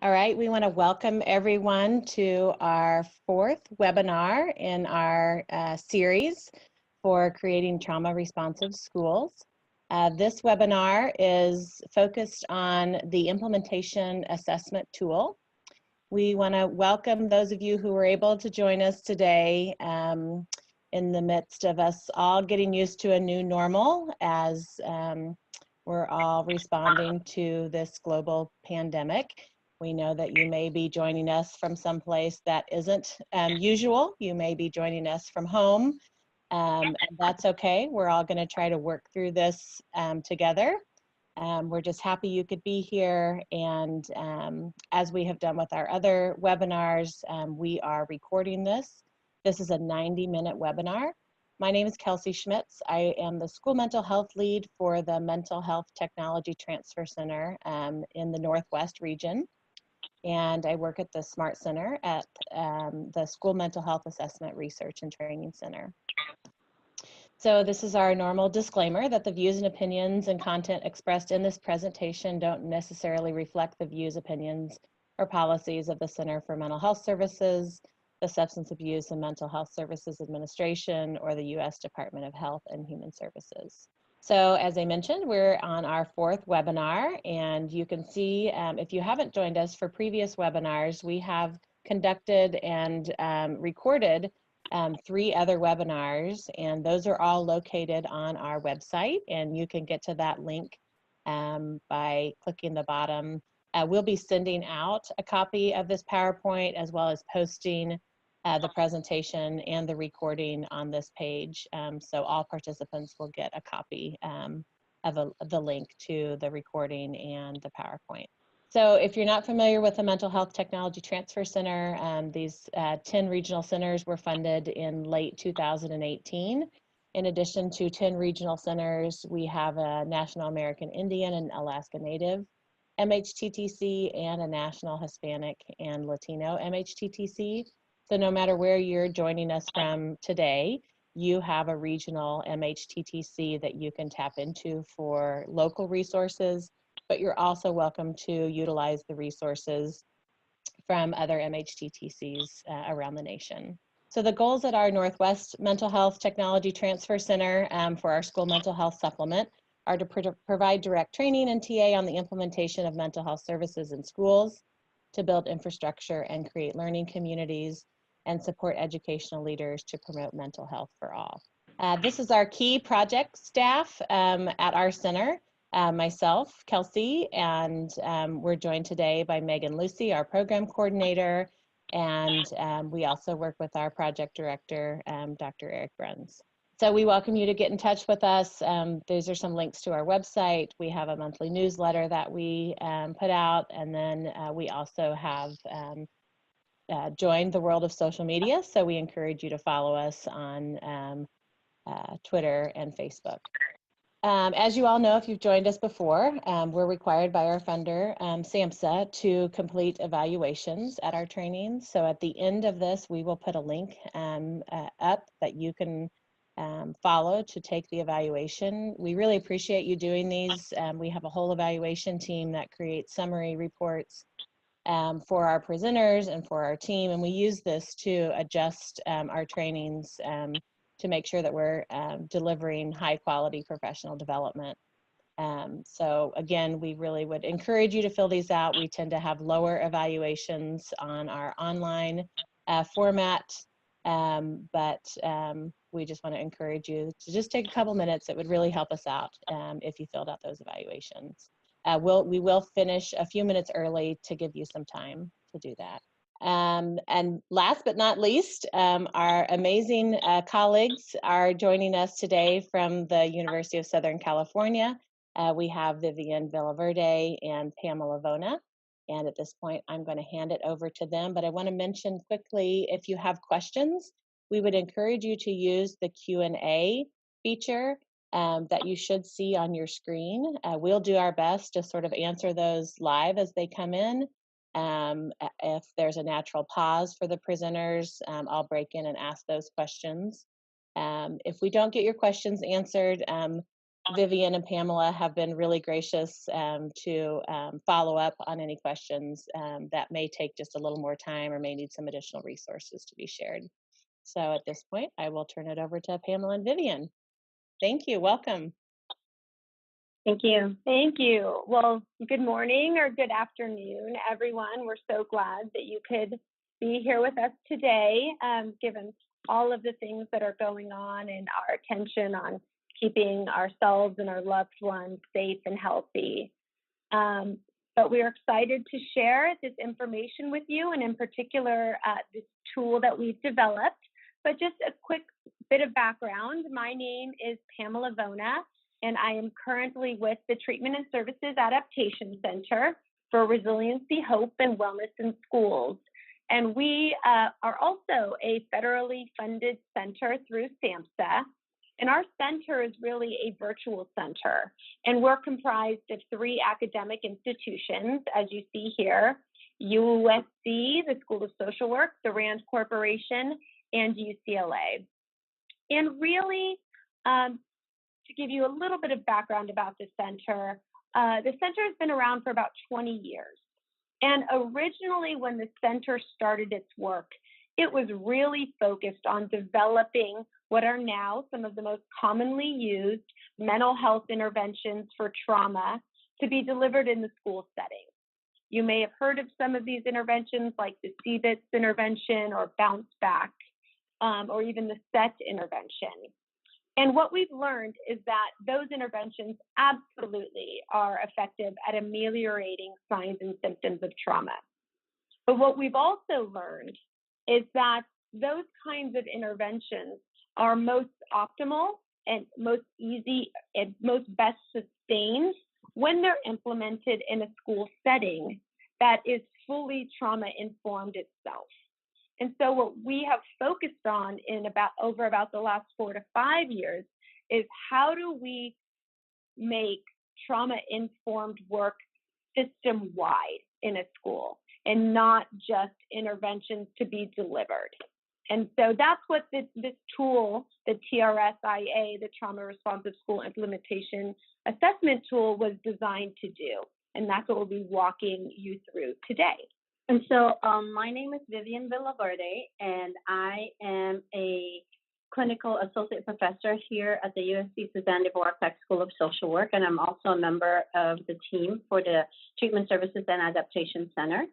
All right, we want to welcome everyone to our fourth webinar in our series for creating trauma responsive schools. This webinar is focused on the implementation assessment tool. We want to welcome those of you who were able to join us today in the midst of us all getting used to a new normal as we're all responding to this global pandemic. We know that you may be joining us from someplace that isn't usual. You may be joining us from home, and that's okay. We're all going to try to work through this together. We're just happy you could be here, and as we have done with our other webinars, we are recording this. This is a 90-minute webinar. My name is Kelsey Schmitz. I am the School Mental Health Lead for the Mental Health Technology Transfer Center in the Northwest region. And I work at the SMART Center at the School Mental Health Assessment Research and Training Center. So this is our normal disclaimer that the views and opinions and content expressed in this presentation don't necessarily reflect the views, opinions, or policies of the Center for Mental Health Services, the Substance Abuse and Mental Health Services Administration, or the U.S. Department of Health and Human Services. So as I mentioned, we're on our fourth webinar, and you can see if you haven't joined us for previous webinars, we have conducted and recorded 3 other webinars, and those are all located on our website, and you can get to that link by clicking the bottom. We'll be sending out a copy of this PowerPoint as well as posting the presentation and the recording on this page. So all participants will get a copy of the link to the recording and the PowerPoint. So if you're not familiar with the Mental Health Technology Transfer Center, these 10 regional centers were funded in late 2018. In addition to 10 regional centers, we have a National American Indian and Alaska Native MHTTC and a National Hispanic and Latino MHTTC. So no matter where you're joining us from today, you have a regional MHTTC that you can tap into for local resources, but you're also welcome to utilize the resources from other MHTTCs around the nation. So the goals at our Northwest Mental Health Technology Transfer Center for our school mental health supplement are to provide direct training and TA on the implementation of mental health services in schools, to build infrastructure and create learning communities, and support educational leaders to promote mental health for all. This is our key project staff at our center. Myself, Kelsey, and we're joined today by Megan Lucy, our program coordinator, and we also work with our project director, Dr. Eric Bruns. So we welcome you to get in touch with us. These are some links to our website. We have a monthly newsletter that we put out, and then we also have joined the world of social media, so we encourage you to follow us on Twitter and Facebook. As you all know, if you've joined us before, we're required by our funder, SAMHSA, to complete evaluations at our trainings. So at the end of this, we will put a link up that you can follow to take the evaluation. We really appreciate you doing these. We have a whole evaluation team that creates summary reports for our presenters and for our team, and we use this to adjust our trainings to make sure that we're delivering high quality professional development. So again, we really would encourage you to fill these out. We tend to have lower evaluations on our online format, but we just want to encourage you to just take a couple minutes. It would really help us out if you filled out those evaluations. We will finish a few minutes early to give you some time to do that. And last but not least, our amazing colleagues are joining us today from the University of Southern California. We have Vivian Villaverde and Pamela Vona. And at this point, I'm going to hand it over to them. But I want to mention quickly, if you have questions, we would encourage you to use the Q&A feature that you should see on your screen. We'll do our best to sort of answer those live as they come in. If there's a natural pause for the presenters, I'll break in and ask those questions. If we don't get your questions answered, Vivian and Pamela have been really gracious to follow up on any questions that may take just a little more time or may need some additional resources to be shared. So at this point, I will turn it over to Pamela and Vivian. Thank you. Welcome. Thank you. Thank you. Well, good morning or good afternoon, everyone. We're so glad that you could be here with us today, given all of the things that are going on and our attention on keeping ourselves and our loved ones safe and healthy. But we are excited to share this information with you, and in particular, this tool that we've developed. But just a quick bit of background. My name is Pamela Vona, and I am currently with the Treatment and Services Adaptation Center for Resiliency, Hope, and Wellness in Schools. And we are also a federally funded center through SAMHSA. And our center is really a virtual center. And we're comprised of 3 academic institutions, as you see here: USC, the School of Social Work, the RAND Corporation, and UCLA. And really, to give you a little bit of background about the center has been around for about 20 years. And originally, when the center started its work, it was really focused on developing what are now some of the most commonly used mental health interventions for trauma to be delivered in the school setting. You may have heard of some of these interventions like the CBITS intervention or Bounce Back, or even the SET intervention. And what we've learned is that those interventions absolutely are effective at ameliorating signs and symptoms of trauma. But what we've also learned is that those kinds of interventions are most optimal and most easy and most best sustained when they're implemented in a school setting that is fully trauma-informed itself. And so what we have focused on over the last 4 to 5 years is how do we make trauma-informed work system-wide in a school and not just interventions to be delivered. And so that's what this tool, the TRSIA, the Trauma Responsive School Implementation Assessment Tool, was designed to do. And that's what we'll be walking you through today. And so my name is Vivian Villaverde, and I am a clinical associate professor here at the USC Suzanne Dvorak School of Social Work, and I'm also a member of the team for the Treatment Services and Adaptation Center.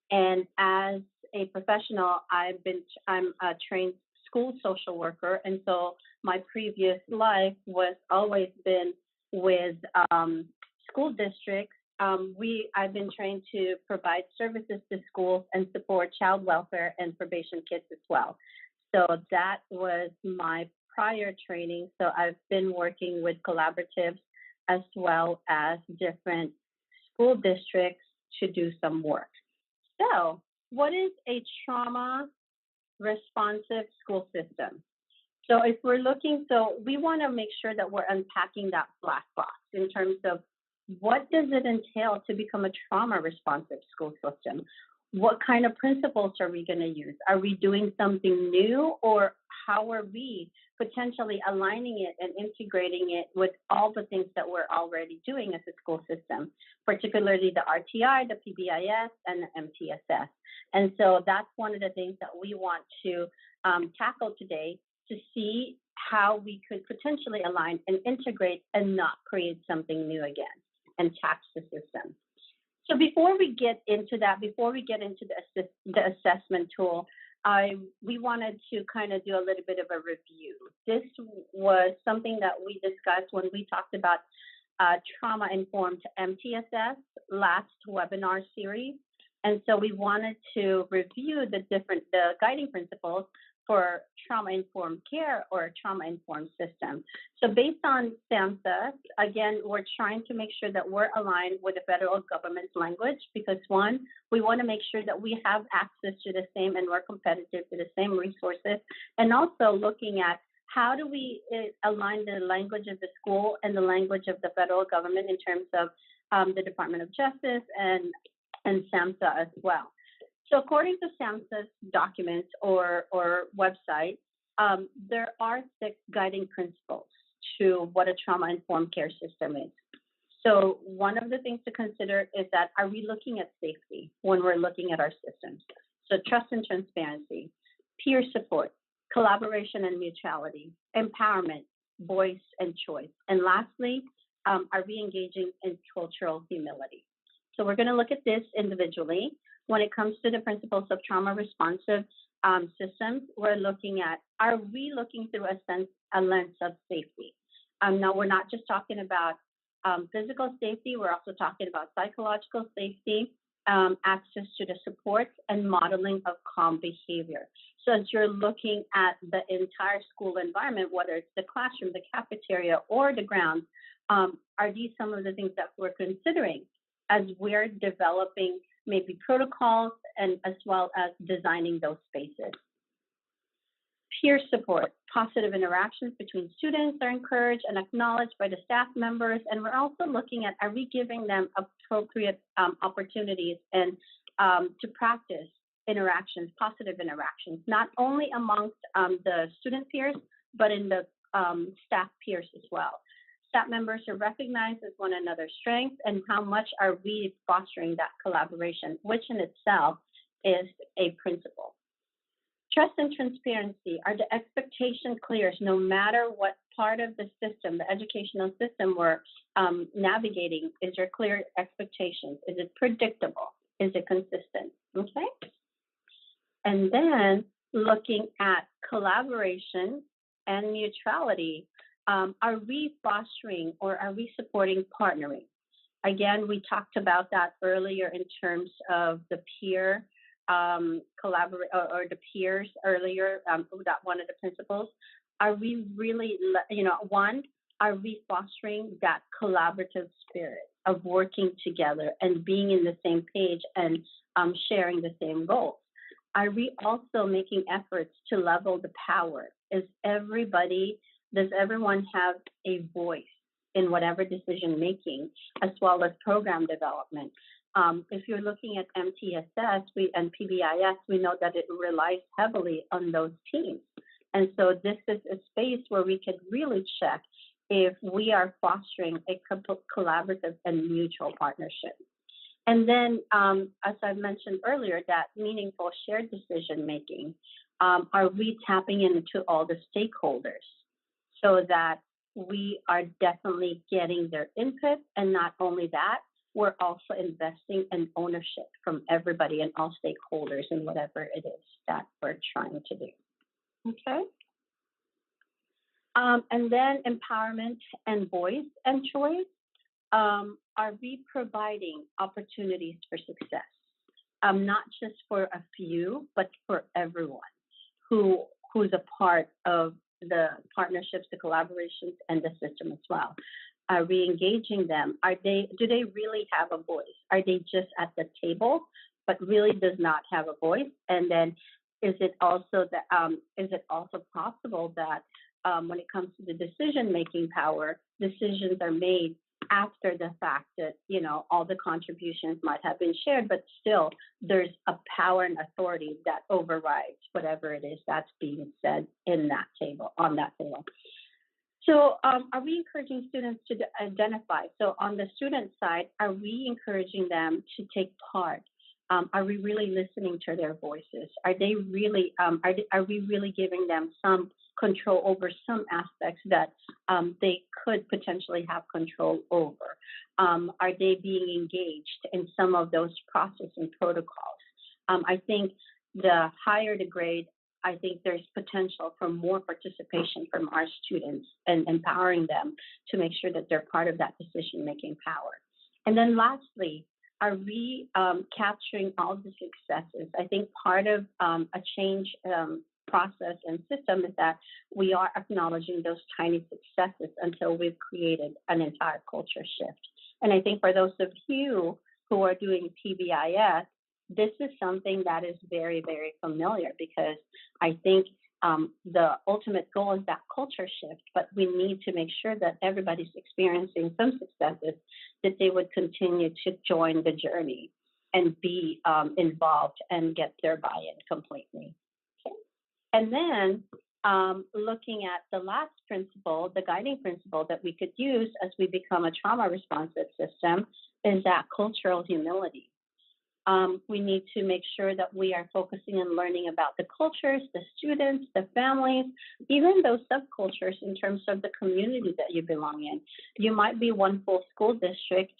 And as a professional, I'm a trained school social worker, and so my previous life was always been with school districts. I've been trained to provide services to schools and support child welfare and probation kids as well. So that was my prior training. So I've been working with collaboratives as well as different school districts to do some work. So what is a trauma responsive school system? So if we're looking, we want to make sure that we're unpacking that black box in terms of what does it entail to become a trauma responsive school system? What kind of principles are we going to use? Are we doing something new, or how are we potentially aligning it and integrating it with all the things that we're already doing as a school system, particularly the RTI, the PBIS, and the MTSS? And so that's one of the things that we want to tackle today, to see how we could potentially align and integrate and not create something new again and tax the system. So before we get into that, before we get into the assessment tool, we wanted to kind of do a little bit of a review. This was something that we discussed when we talked about trauma-informed MTSS last webinar series. And so we wanted to review the guiding principles for trauma-informed care or a trauma-informed system. So based on SAMHSA, again, we're trying to make sure that we're aligned with the federal government's language, because one, we want to make sure that we have access to the same and we're competitive to the same resources, and also looking at how do we align the language of the school and the language of the federal government in terms of the Department of Justice and SAMHSA as well. So according to SAMHSA's documents or website, there are 6 guiding principles to what a trauma-informed care system is. So one of the things to consider is that, are we looking at safety when we're looking at our systems? So trust and transparency, peer support, collaboration and mutuality, empowerment, voice and choice. And lastly, are we engaging in cultural humility? So we're going to look at this individually. When it comes to the principles of trauma responsive systems, we're looking at, are we looking through a lens of safety? Now, we're not just talking about physical safety, we're also talking about psychological safety, access to the support, and modeling of calm behavior. So as you're looking at the entire school environment, whether it's the classroom, the cafeteria, or the grounds, are these some of the things that we're considering as we're developing maybe protocols and as well as designing those spaces? Peer support, positive interactions between students are encouraged and acknowledged by the staff members. And we're also looking at, are we giving them appropriate opportunities and to practice interactions, positive interactions, not only amongst the student peers, but in the staff peers as well. Staff members are recognized as one another's strengths, and how much are we fostering that collaboration, which in itself is a principle. Trust and transparency, are the expectation clear no matter what part of the system, the educational system we're navigating? Is there clear expectations? Is it predictable? Is it consistent? Okay. And then looking at collaboration and neutrality, are we fostering or are we supporting partnering? Again, we talked about that earlier in terms of the peer collaborate or the peers earlier, that one of the principles. Are we really, one, are we fostering that collaborative spirit of working together and being in the same page and sharing the same goals? Are we also making efforts to level the power? Does everyone have a voice in whatever decision making, as well as program development? If you're looking at MTSS and PBIS, we know that it relies heavily on those teams. And so this is a space where we could really check if we are fostering a collaborative and mutual partnership. And then, as I mentioned earlier, that meaningful shared decision making, are we tapping into all the stakeholders so that we are definitely getting their input? And not only that, we're also investing in ownership from everybody and all stakeholders in whatever it is that we're trying to do. Okay. And then empowerment and voice and choice. Are we providing opportunities for success? Not just for a few, but for everyone who's a part of the partnerships, the collaborations, and the system as well. Are we engaging them? Do they really have a voice? Are they just at the table, but really does not have a voice? And then is it also possible that when it comes to the decision-making power, decisions are made after the fact that, all the contributions might have been shared, but still there's a power and authority that overrides whatever it is that's being said on that table. So are we encouraging students to identify? So on the student side, are we encouraging them to take part? Are we really listening to their voices? Are they really, are we really giving them some control over some aspects that they could potentially have control over? Are they being engaged in some of those processes and protocols? I think the higher the grade, I think there's potential for more participation from our students and empowering them to make sure that they're part of that decision-making power. And then lastly, are we capturing all the successes? I think part of a change process and system is that we are acknowledging those tiny successes until we've created an entire culture shift. And I think for those of you who are doing PBIS, this is something that is very, very familiar, because I think the ultimate goal is that culture shift, but we need to make sure that everybody's experiencing some successes, that they would continue to join the journey and be involved and get their buy-in completely. Okay. And then looking at the last principle, the guiding principle that we could use as we become a trauma responsive system is that cultural humility. We need to make sure that we are focusing on learning about the cultures, the students, the families, even those subcultures in terms of the community that you belong in. You might be one full school district,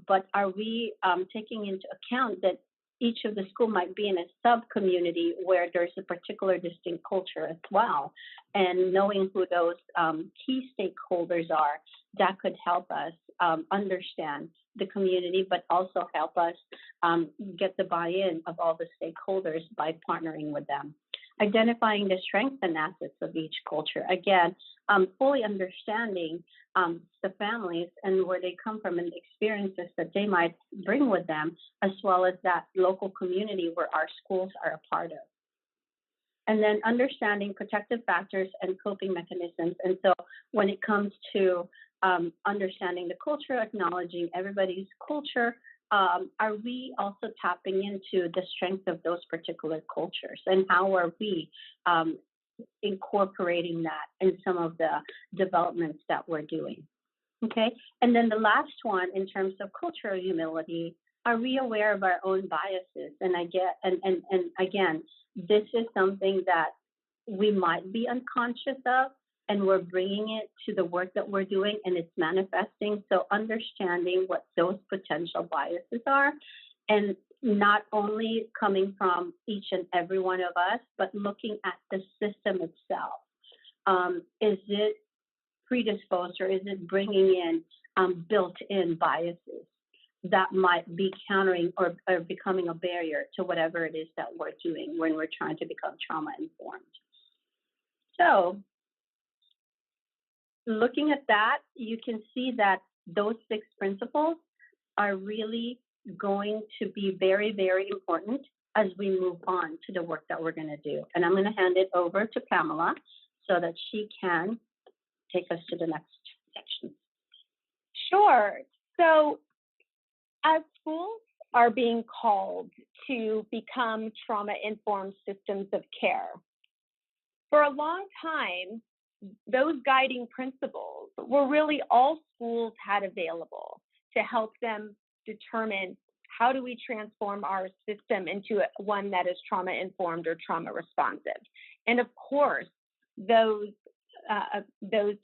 but are we taking into account that each of the school might be in a sub-community where there's a particular distinct culture as well, and knowing who those key stakeholders are, that could help us understand the community, but also help us get the buy-in of all the stakeholders by partnering with them. Identifying the strengths and assets of each culture. Again, fully understanding the families and where they come from and the experiences that they might bring with them, as well as that local community where our schools are a part of. And then understanding protective factors and coping mechanisms. And so when it comes to understanding the culture, acknowledging everybody's culture, are we also tapping into the strength of those particular cultures, and how are we incorporating that in some of the developments that we're doing? Okay, and then the last one, in terms of cultural humility, are we aware of our own biases? And again, this is something that we might be unconscious of, and we're bringing it to the work that we're doing, and it's manifesting. So understanding what those potential biases are, and not only coming from each and every one of us, but looking at the system itself. Is it predisposed, or is it bringing in built-in biases that might be countering or becoming a barrier to whatever it is that we're doing when we're trying to become trauma-informed? So, looking at that, you can see that those 6 principles are really going to be very, very important as we move on to the work that we're going to do. And I'm going to hand it over to Pamela so that she can take us to the next section. Sure. So as schools are being called to become trauma-informed systems of care, for a long time, those guiding principles were really all schools had available to help them determine how do we transform our system into one that is trauma-informed or trauma-responsive. And of course, those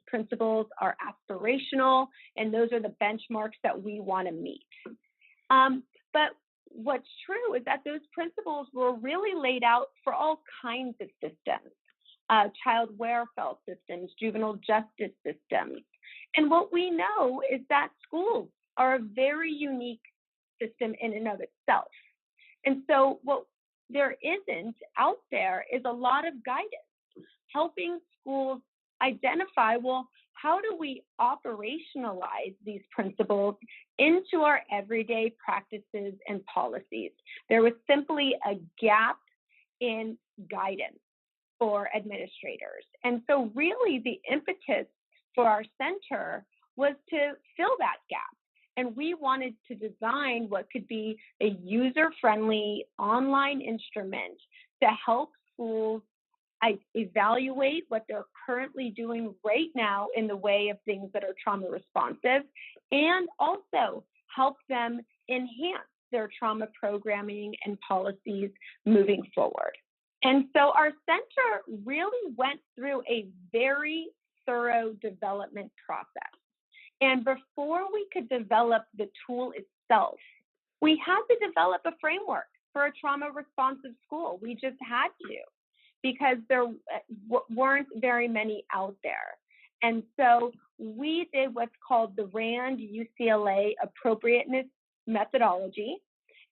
principles are aspirational, and those are the benchmarks that we want to meet. But what's true is that those principles were really laid out for all kinds of systems. Child welfare systems, juvenile justice systems. And what we know is that schools are a very unique system in and of itself. And so what there isn't out there is a lot of guidance, helping schools identify, well, how do we operationalize these principles into our everyday practices and policies? There was simply a gap in guidance for administrators. And so really the impetus for our center was to fill that gap. And we wanted to design what could be a user-friendly online instrument to help schools evaluate what they're currently doing right now in the way of things that are trauma responsive, and also help them enhance their trauma programming and policies moving forward. And so our center really went through a very thorough development process. And before we could develop the tool itself, we had to develop a framework for a trauma responsive school. We just had to, because there weren't very many out there. And so we did what's called the RAND UCLA appropriateness methodology.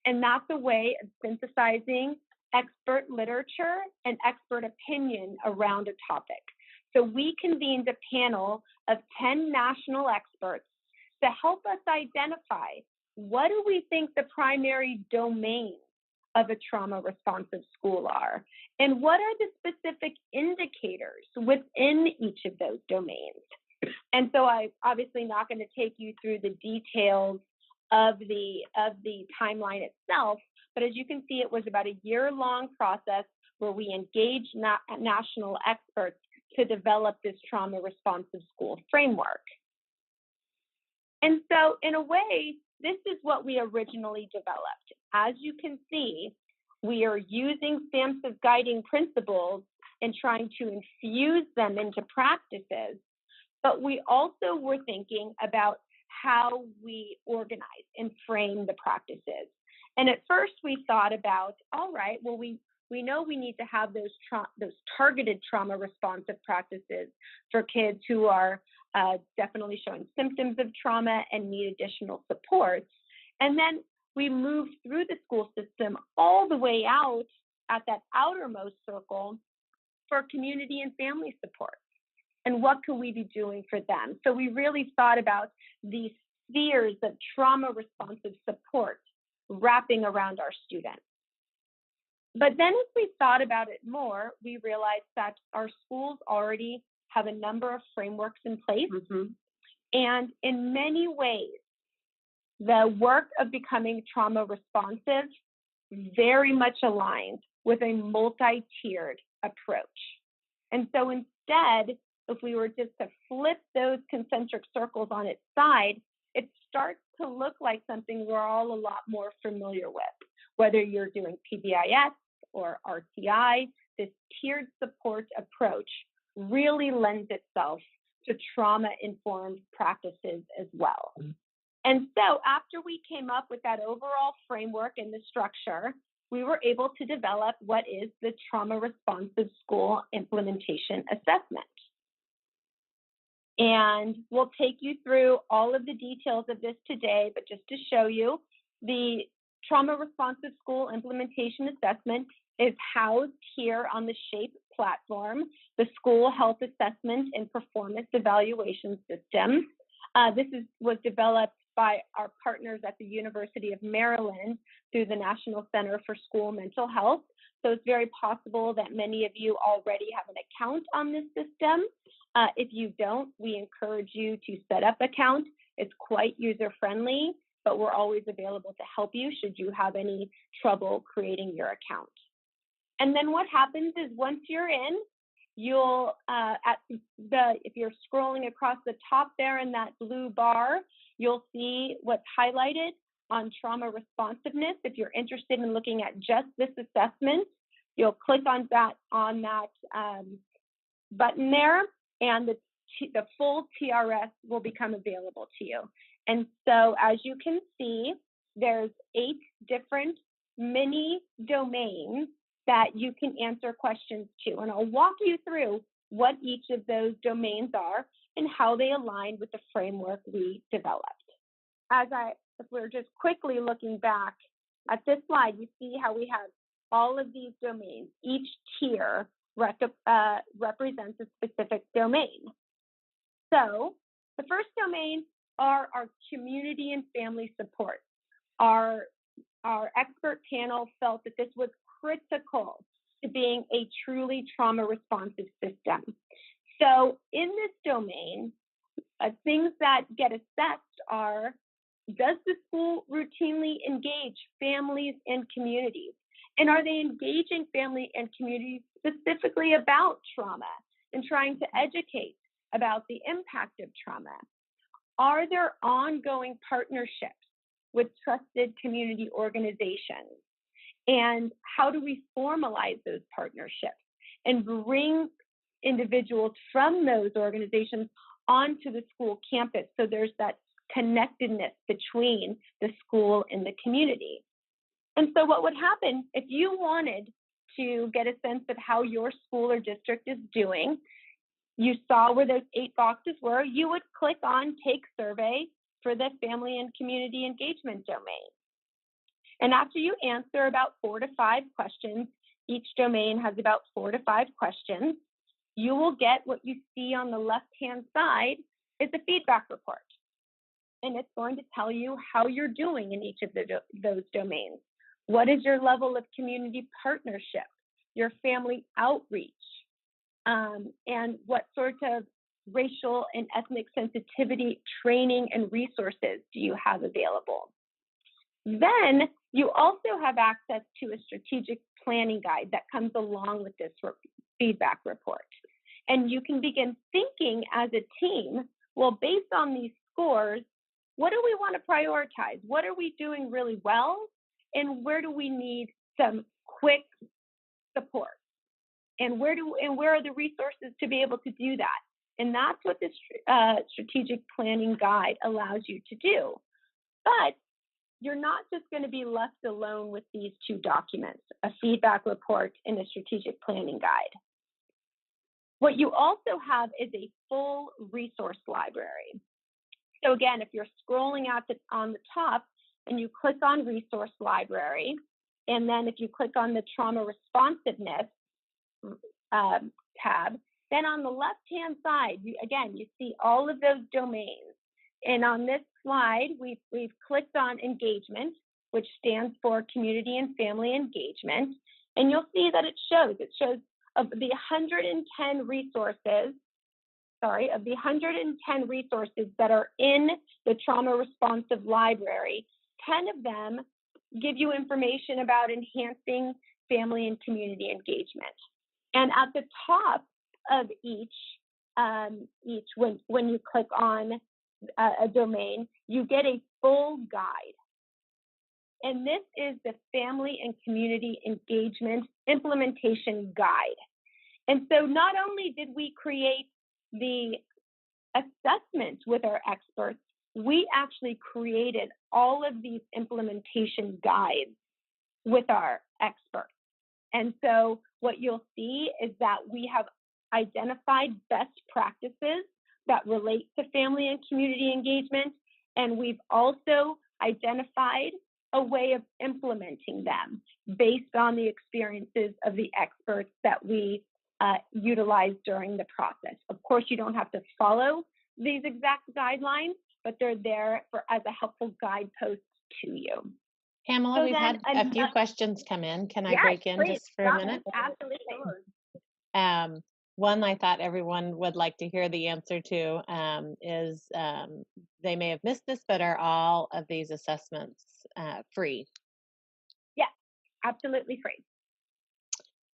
And that's a way of synthesizing expert literature and expert opinion around a topic. So we convened a panel of 10 national experts to help us identify, what do we think the primary domains of a trauma responsive school are? And what are the specific indicators within each of those domains? And so I'm obviously not going to take you through the details of the timeline itself, but as you can see, it was about a year-long process where we engaged national experts to develop this trauma responsive school framework. And so in a way, this is what we originally developed. As you can see, we are using SAMHSA's guiding principles and trying to infuse them into practices, but we also were thinking about how we organize and frame the practices. And at first we thought about, all right, well, we know we need to have those targeted trauma responsive practices for kids who are definitely showing symptoms of trauma and need additional supports. And then we moved through the school system all the way out at that outermost circle for community and family support. And what could we be doing for them? So we really thought about these spheres of trauma responsive support wrapping around our students. But then as we thought about it more, we realized that our schools already have a number of frameworks in place. And in many ways, the work of becoming trauma responsive very much aligns with a multi-tiered approach. And so instead, if we were just to flip those concentric circles on its side, it starts to look like something we're all a lot more familiar with. Whether you're doing PBIS or RTI, this tiered support approach really lends itself to trauma-informed practices as well. And so after we came up with that overall framework and the structure, we were able to develop what is the Trauma Responsive School Implementation Assessment. And we'll take you through all of the details of this today, but just to show you, the Trauma Responsive School Implementation Assessment is housed here on the SHAPE platform, the School Health Assessment and Performance Evaluation System. This was developed by our partners at the University of Maryland through the National Center for School Mental Health. So it's very possible that many of you already have an account on this system. If you don't, we encourage you to set up an account. It's quite user-friendly, but we're always available to help you should you have any trouble creating your account. And then what happens is once you're in, you'll, if you're scrolling across the top there in that blue bar, you'll see what's highlighted on trauma responsiveness. If you're interested in looking at just this assessment, you'll click on that button there, and the full TRS will become available to you. And so as you can see, there's 8 different mini domains that you can answer questions to. And I'll walk you through what each of those domains are and how they align with the framework we developed. If we're just quickly looking back at this slide, you see how we have all of these domains. Each tier represents a specific domain. So the first domain are our community and family support. Our expert panel felt that this was critical to being a truly trauma responsive system. So in this domain, things that get assessed are, does the school routinely engage families and communities? And are they engaging family and communities specifically about trauma and trying to educate about the impact of trauma? Are there ongoing partnerships with trusted community organizations? And how do we formalize those partnerships and bring individuals from those organizations onto the school campus so there's that connectedness between the school and the community? And so what would happen if you wanted to get a sense of how your school or district is doing, you saw where those 8 boxes were, you would click on Take Survey for the Family and Community Engagement domain. And after you answer about 4 to 5 questions, each domain has about 4 to 5 questions, you will get what you see on the left-hand side is a feedback report. And it's going to tell you how you're doing in each of those domains. What is your level of community partnership, your family outreach, and what sort of racial and ethnic sensitivity training and resources do you have available? Then you also have access to a strategic planning guide that comes along with this feedback report. And you can begin thinking as a team, well, based on these scores, what do we want to prioritize? What are we doing really well? And where do we need some quick support? And where are the resources to be able to do that? And that's what this strategic planning guide allows you to do. But you're not just going to be left alone with these two documents, a feedback report and a strategic planning guide. What you also have is a full resource library. So again, if you're scrolling out on the top and you click on resource library, and then if you click on the trauma responsiveness tab, then on the left-hand side, you see all of those domains. And on this slide, we've clicked on engagement, which stands for community and family engagement. And you'll see that it shows of the 110 resources that are in the trauma responsive library, 10 of them give you information about enhancing family and community engagement. And at the top of each when you click on a domain, you get a full guide. And this is the Family and Community Engagement Implementation Guide. And so not only did we create the assessment with our experts, we actually created all of these implementation guides with our experts. And so what you'll see is that we have identified best practices that relate to family and community engagement, and we've also identified a way of implementing them based on the experiences of the experts that we utilized during the process. Of course, you don't have to follow these exact guidelines, but they're there as a helpful guidepost to you. Pamela, we've had a few questions come in. Can I break in just for a minute? Absolutely. One I thought everyone would like to hear the answer to is they may have missed this, but are all of these assessments free? Yes, absolutely free.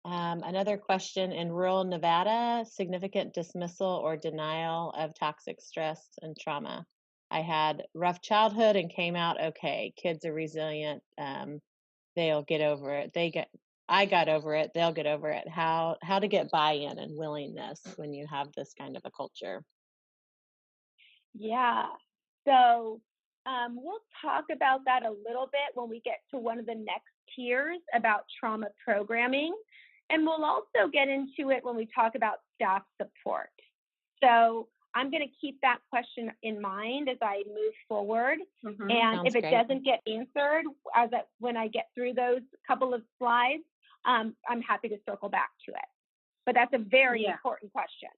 Another question, in rural Nevada, significant dismissal or denial of toxic stress and trauma. I had rough childhood and came out okay. Kids are resilient. They'll get over it. I got over it. They'll get over it. How to get buy-in and willingness when you have this kind of a culture? Yeah. So we'll talk about that a little bit when we get to one of the next tiers about trauma programming. And we'll also get into it when we talk about staff support. So I'm going to keep that question in mind as I move forward. Mm-hmm. And Sounds if it great. doesn't get answered when I get through those couple of slides, I'm happy to circle back to it. But that's a very important question.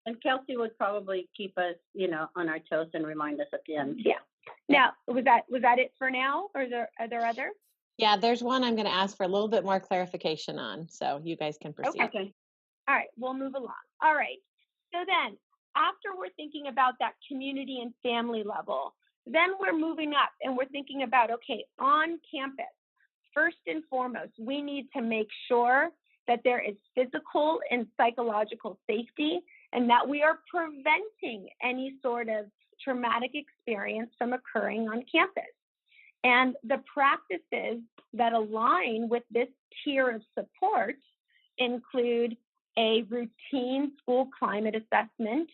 And Kelsey would probably keep us, on our toes and remind us at the end. Yeah. Now, was that it for now, or are there others? Yeah, there's one I'm going to ask for a little bit more clarification on, so you guys can proceed. Okay. All right, we'll move along. All right. So then, after we're thinking about that community and family level, then we're moving up and we're thinking about, okay, on campus, first and foremost, we need to make sure that there is physical and psychological safety and that we are preventing any sort of traumatic experience from occurring on campus. And the practices that align with this tier of support include a routine school climate assessment.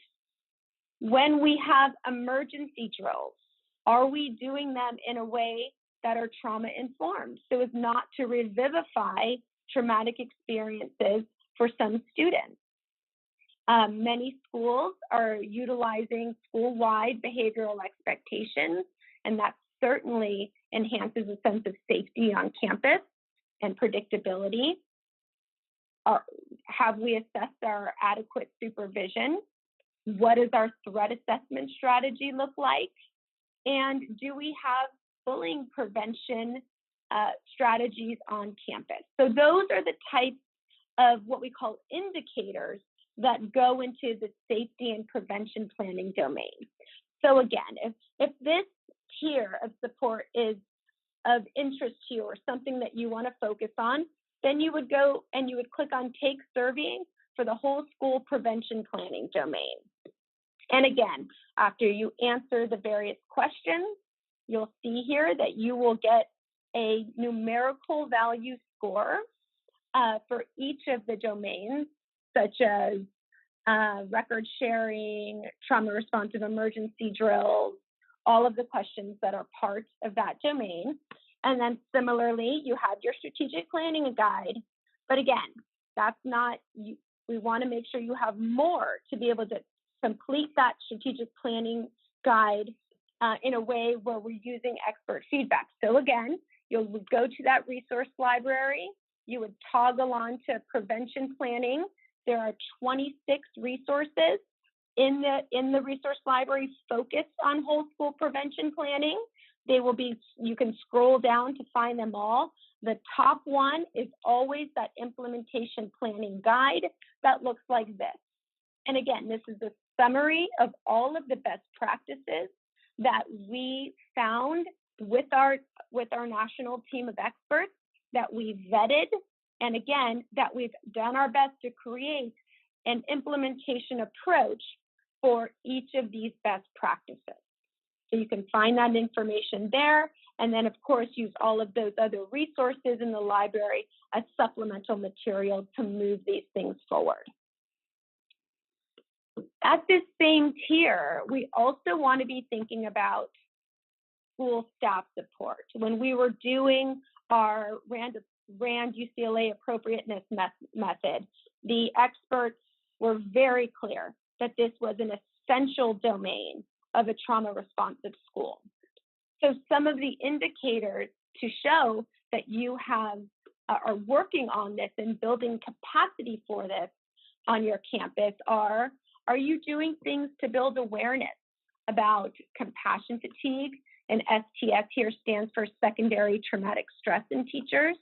When we have emergency drills, are we doing them in a way that are trauma informed so as not to revivify traumatic experiences for some students? Many schools are utilizing school-wide behavioral expectations, and that certainly enhances a sense of safety on campus and predictability. Have we assessed our adequate supervision? What does our threat assessment strategy look like? And do we have bullying prevention strategies on campus? So those are the types of what we call indicators that go into the safety and prevention planning domain. So again, if this tier of support is of interest to you or something that you want to focus on, then you would go and you would click on Take Surveying for the whole school prevention planning domain. And again, after you answer the various questions, you'll see here that you will get a numerical value score for each of the domains, such as record sharing, trauma responsive emergency drills, all of the questions that are part of that domain. And then similarly, you have your strategic planning guide. But again, that's not, we want to make sure you have more to be able to complete that strategic planning guide in a way where we're using expert feedback. So again, you'll go to that resource library, you would toggle on to prevention planning. There are 26 resources in the resource library focused on whole school prevention planning. They will be, you can scroll down to find them all. The top one is always that implementation planning guide that looks like this. And again, this is a summary of all of the best practices that we found with our national team of experts that we vetted, and again, that we've done our best to create an implementation approach for each of these best practices. So you can find that information there, and then of course use all of those other resources in the library as supplemental material to move these things forward. At this same tier, we also want to be thinking about school staff support. When we were doing our RAND UCLA appropriateness method, the experts were very clear that this was an essential domain of a trauma responsive school. So some of the indicators to show that you are working on this and building capacity for this on your campus are you doing things to build awareness about compassion fatigue? And STS here stands for secondary traumatic stress in teachers.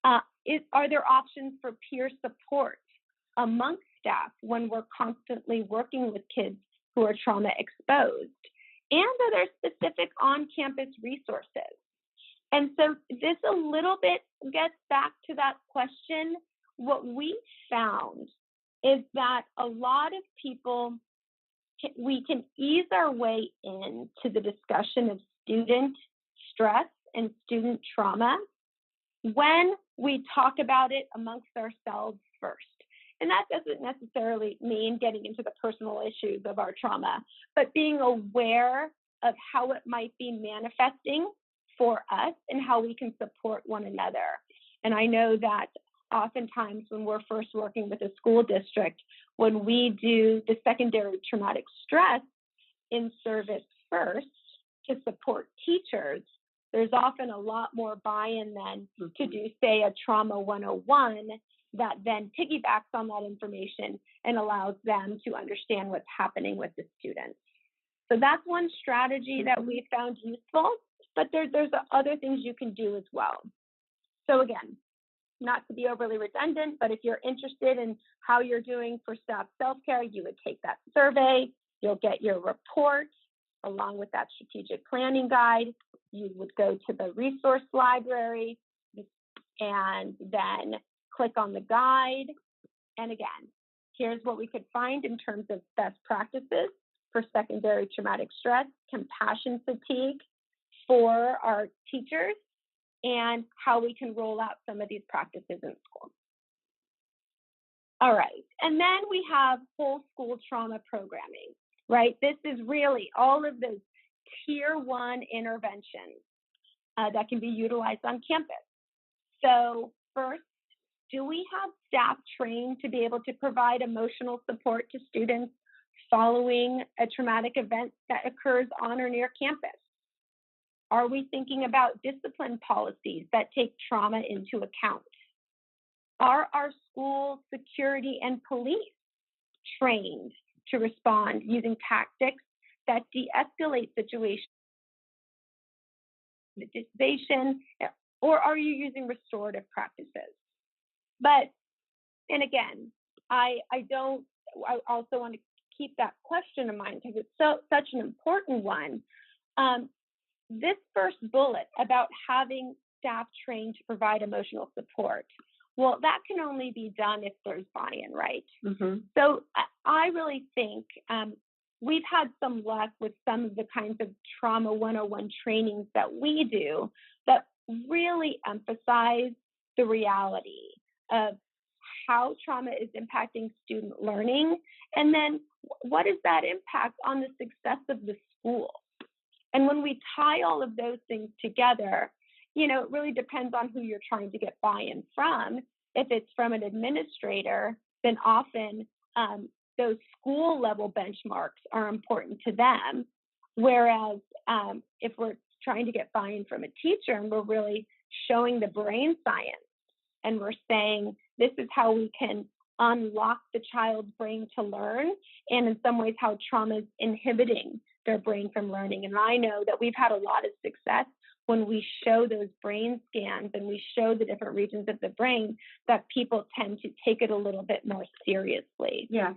Are there options for peer support amongst staff when we're constantly working with kids who are trauma exposed? And are there specific on-campus resources? And so this a little bit gets back to that question. What we found is that a lot of people, we can ease our way into the discussion of student stress and student trauma when we talk about it amongst ourselves first. And that doesn't necessarily mean getting into the personal issues of our trauma, but being aware of how it might be manifesting for us and how we can support one another. And I know that oftentimes when we're first working with a school district, when we do the secondary traumatic stress in service first to support teachers, there's often a lot more buy-in then to do, say, a trauma 101 that then piggybacks on that information and allows them to understand what's happening with the students. So that's one strategy that we found useful, but there's other things you can do as well. So again, not to be overly redundant, but if you're interested in how you're doing for staff self-care, you would take that survey, you'll get your report along with that strategic planning guide. You would go to the resource library and then click on the guide. And again, here's what we could find in terms of best practices for secondary traumatic stress, compassion fatigue for our teachers, and how we can roll out some of these practices in school. All right, and then we have whole school trauma programming, right? This is really all of those tier 1 interventions that can be utilized on campus. So first, do we have staff trained to be able to provide emotional support to students following a traumatic event that occurs on or near campus? Are we thinking about discipline policies that take trauma into account? Are our school security and police trained to respond using tactics that de-escalate situations, or are you using restorative practices? But, and again, I also want to keep that question in mind because it's such an important one. this first bullet about having staff trained to provide emotional support, well, that can only be done if there's buy-in, right? Mm-hmm. So I really think we've had some luck with some of the kinds of Trauma 101 trainings that we do that really emphasize the reality of how trauma is impacting student learning, and then what is that impact on the success of the school. And when we tie all of those things together, you know, it really depends on who you're trying to get buy-in from. If it's from an administrator, then often those school level benchmarks are important to them. Whereas if we're trying to get buy-in from a teacher and we're really showing the brain science and we're saying this is how we can unlock the child's brain to learn, and in some ways how trauma is inhibiting their brain from learning. And I know that we've had a lot of success when we show those brain scans and we show the different regions of the brain, that people tend to take it a little bit more seriously. Yeah.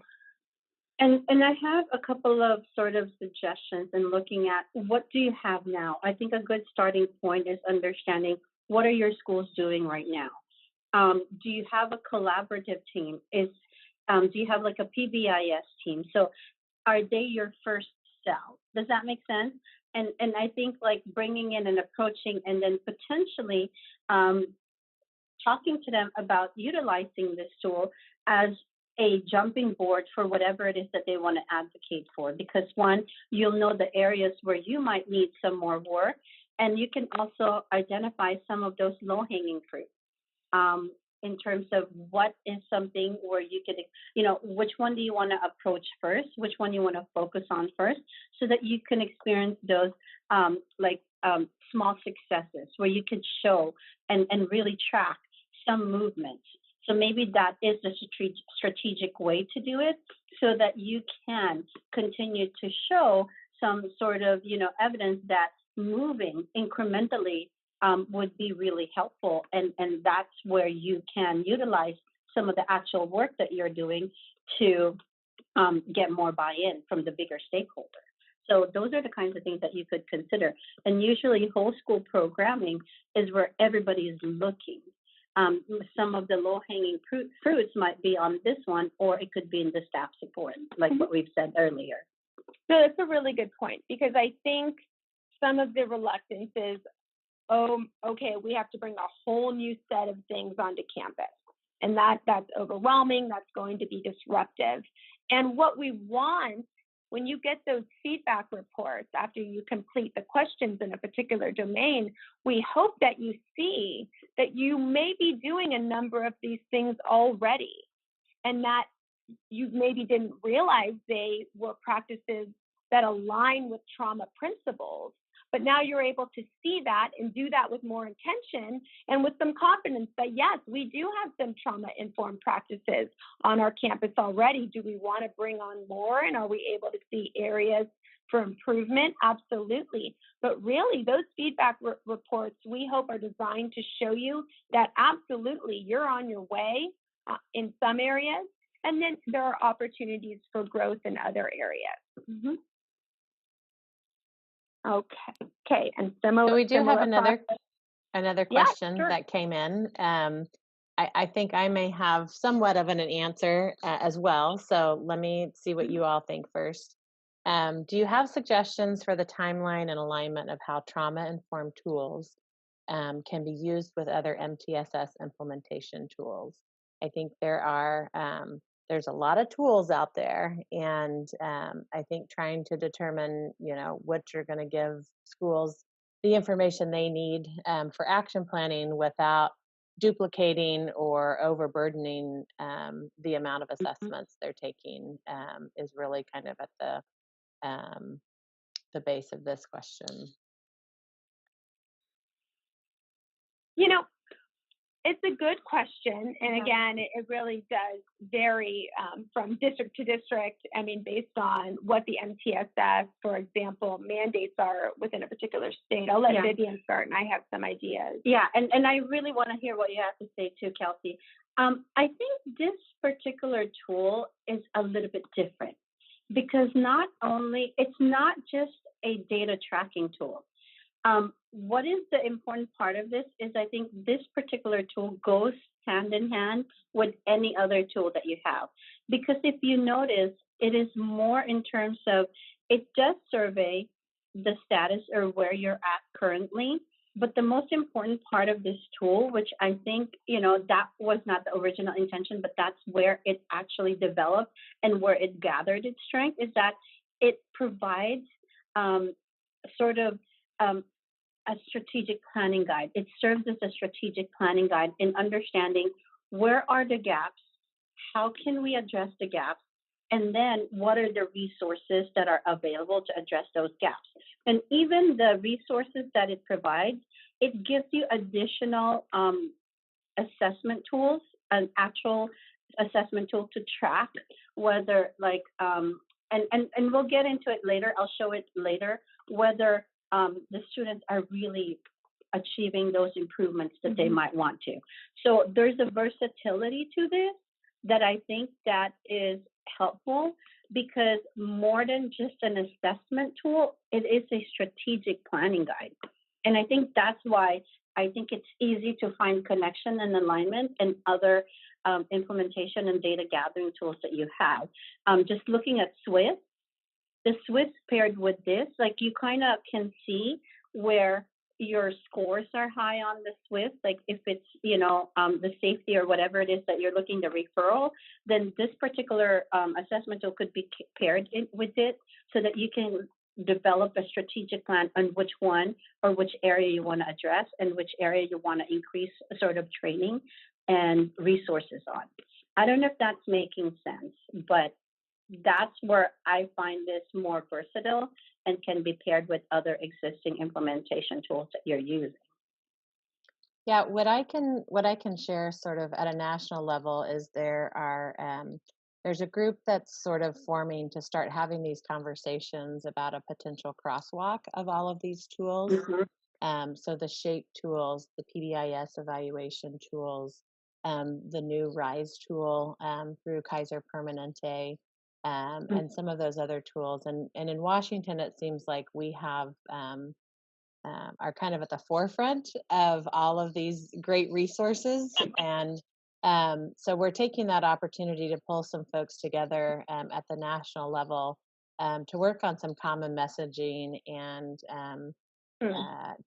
And I have a couple of sort of suggestions in looking at what do you have now. I think a good starting point is understanding what are your schools doing right now. Do you have a collaborative team? Do you have like a PBIS team? So are they your first sell? Does that make sense? And I think like bringing in and approaching and then potentially talking to them about utilizing this tool as a jumping board for whatever it is that they want to advocate for. Because one, you'll know the areas where you might need some more work, and you can also identify some of those low-hanging fruit. In terms of what is something where you could, you know, which one do you want to approach first, which one you want to focus on first, so that you can experience those small successes where you can show and really track some movement. So maybe that is the strategic way to do it, so that you can continue to show some sort of, you know, evidence that moving incrementally would be really helpful, and that's where you can utilize some of the actual work that you're doing to get more buy-in from the bigger stakeholder. So those are the kinds of things that you could consider. And usually whole school programming is where everybody is looking. Some of the low-hanging fruits might be on this one, or it could be in the staff support, like what we've said earlier. So that's a really good point, because I think some of the reluctance is, oh, okay, we have to bring a whole new set of things onto campus. And that's overwhelming, that's going to be disruptive. And what we want, when you get those feedback reports after you complete the questions in a particular domain, we hope that you see that you may be doing a number of these things already, and that you maybe didn't realize they were practices that align with trauma principles. But now you're able to see that and do that with more intention and with some confidence that, yes, we do have some trauma-informed practices on our campus already. Do we want to bring on more? And are we able to see areas for improvement? Absolutely. But really, those feedback reports, we hope, are designed to show you that absolutely you're on your way in some areas, and then there are opportunities for growth in other areas. Mm-hmm. Okay, and similar. So we do have another question sure. that came in. I think I may have somewhat of an answer as well. So let me see what you all think first. Do you have suggestions for the timeline and alignment of how trauma-informed tools can be used with other MTSS implementation tools? I think there's a lot of tools out there, and I think trying to determine, you know, what you're going to give schools the information they need for action planning without duplicating or overburdening the amount of assessments they're taking is really kind of at the base of this question. You know, it's a good question. And again, it really does vary from district to district. I mean, based on what the MTSS, for example, mandates are within a particular state. I'll let Vivian start, and I have some ideas. Yeah, and I really want to hear what you have to say too, Kelsey. I think this particular tool is a little bit different, because it's not just a data tracking tool. What is the important part of this is I think this particular tool goes hand in hand with any other tool that you have. Because if you notice, it is more in terms of it does survey the status or where you're at currently. But the most important part of this tool, which I think, that was not the original intention, but that's where it actually developed and where it gathered its strength, is that it provides sort of a strategic planning guide. It serves as a strategic planning guide in understanding where are the gaps, how can we address the gaps, and then what are the resources that are available to address those gaps. And even the resources that it provides, it gives you additional assessment tools, an actual assessment tool to track whether and we'll get into it later, I'll show it later, whether the students are really achieving those improvements that they might want to. So there's a versatility to this that I think that is helpful, because more than just an assessment tool, it is a strategic planning guide. And I think that's why I think it's easy to find connection and alignment and other implementation and data gathering tools that you have. Just looking at Swift, the Swift paired with this, like you kind of can see where your scores are high on the Swift, like if it's, the safety or whatever it is that you're looking to referral, then this particular assessment tool could be paired with it so that you can develop a strategic plan on which one or which area you want to address and which area you want to increase sort of training and resources on. I don't know if that's making sense, but that's where I find this more versatile and can be paired with other existing implementation tools that you're using. Yeah, what I can share sort of at a national level is there's a group that's sort of forming to start having these conversations about a potential crosswalk of all of these tools. So the SHAPE tools, the PBIS evaluation tools, the new RISE tool through Kaiser Permanente, and some of those other tools. And in Washington, it seems like we have are kind of at the forefront of all of these great resources. And so we're taking that opportunity to pull some folks together at the national level to work on some common messaging and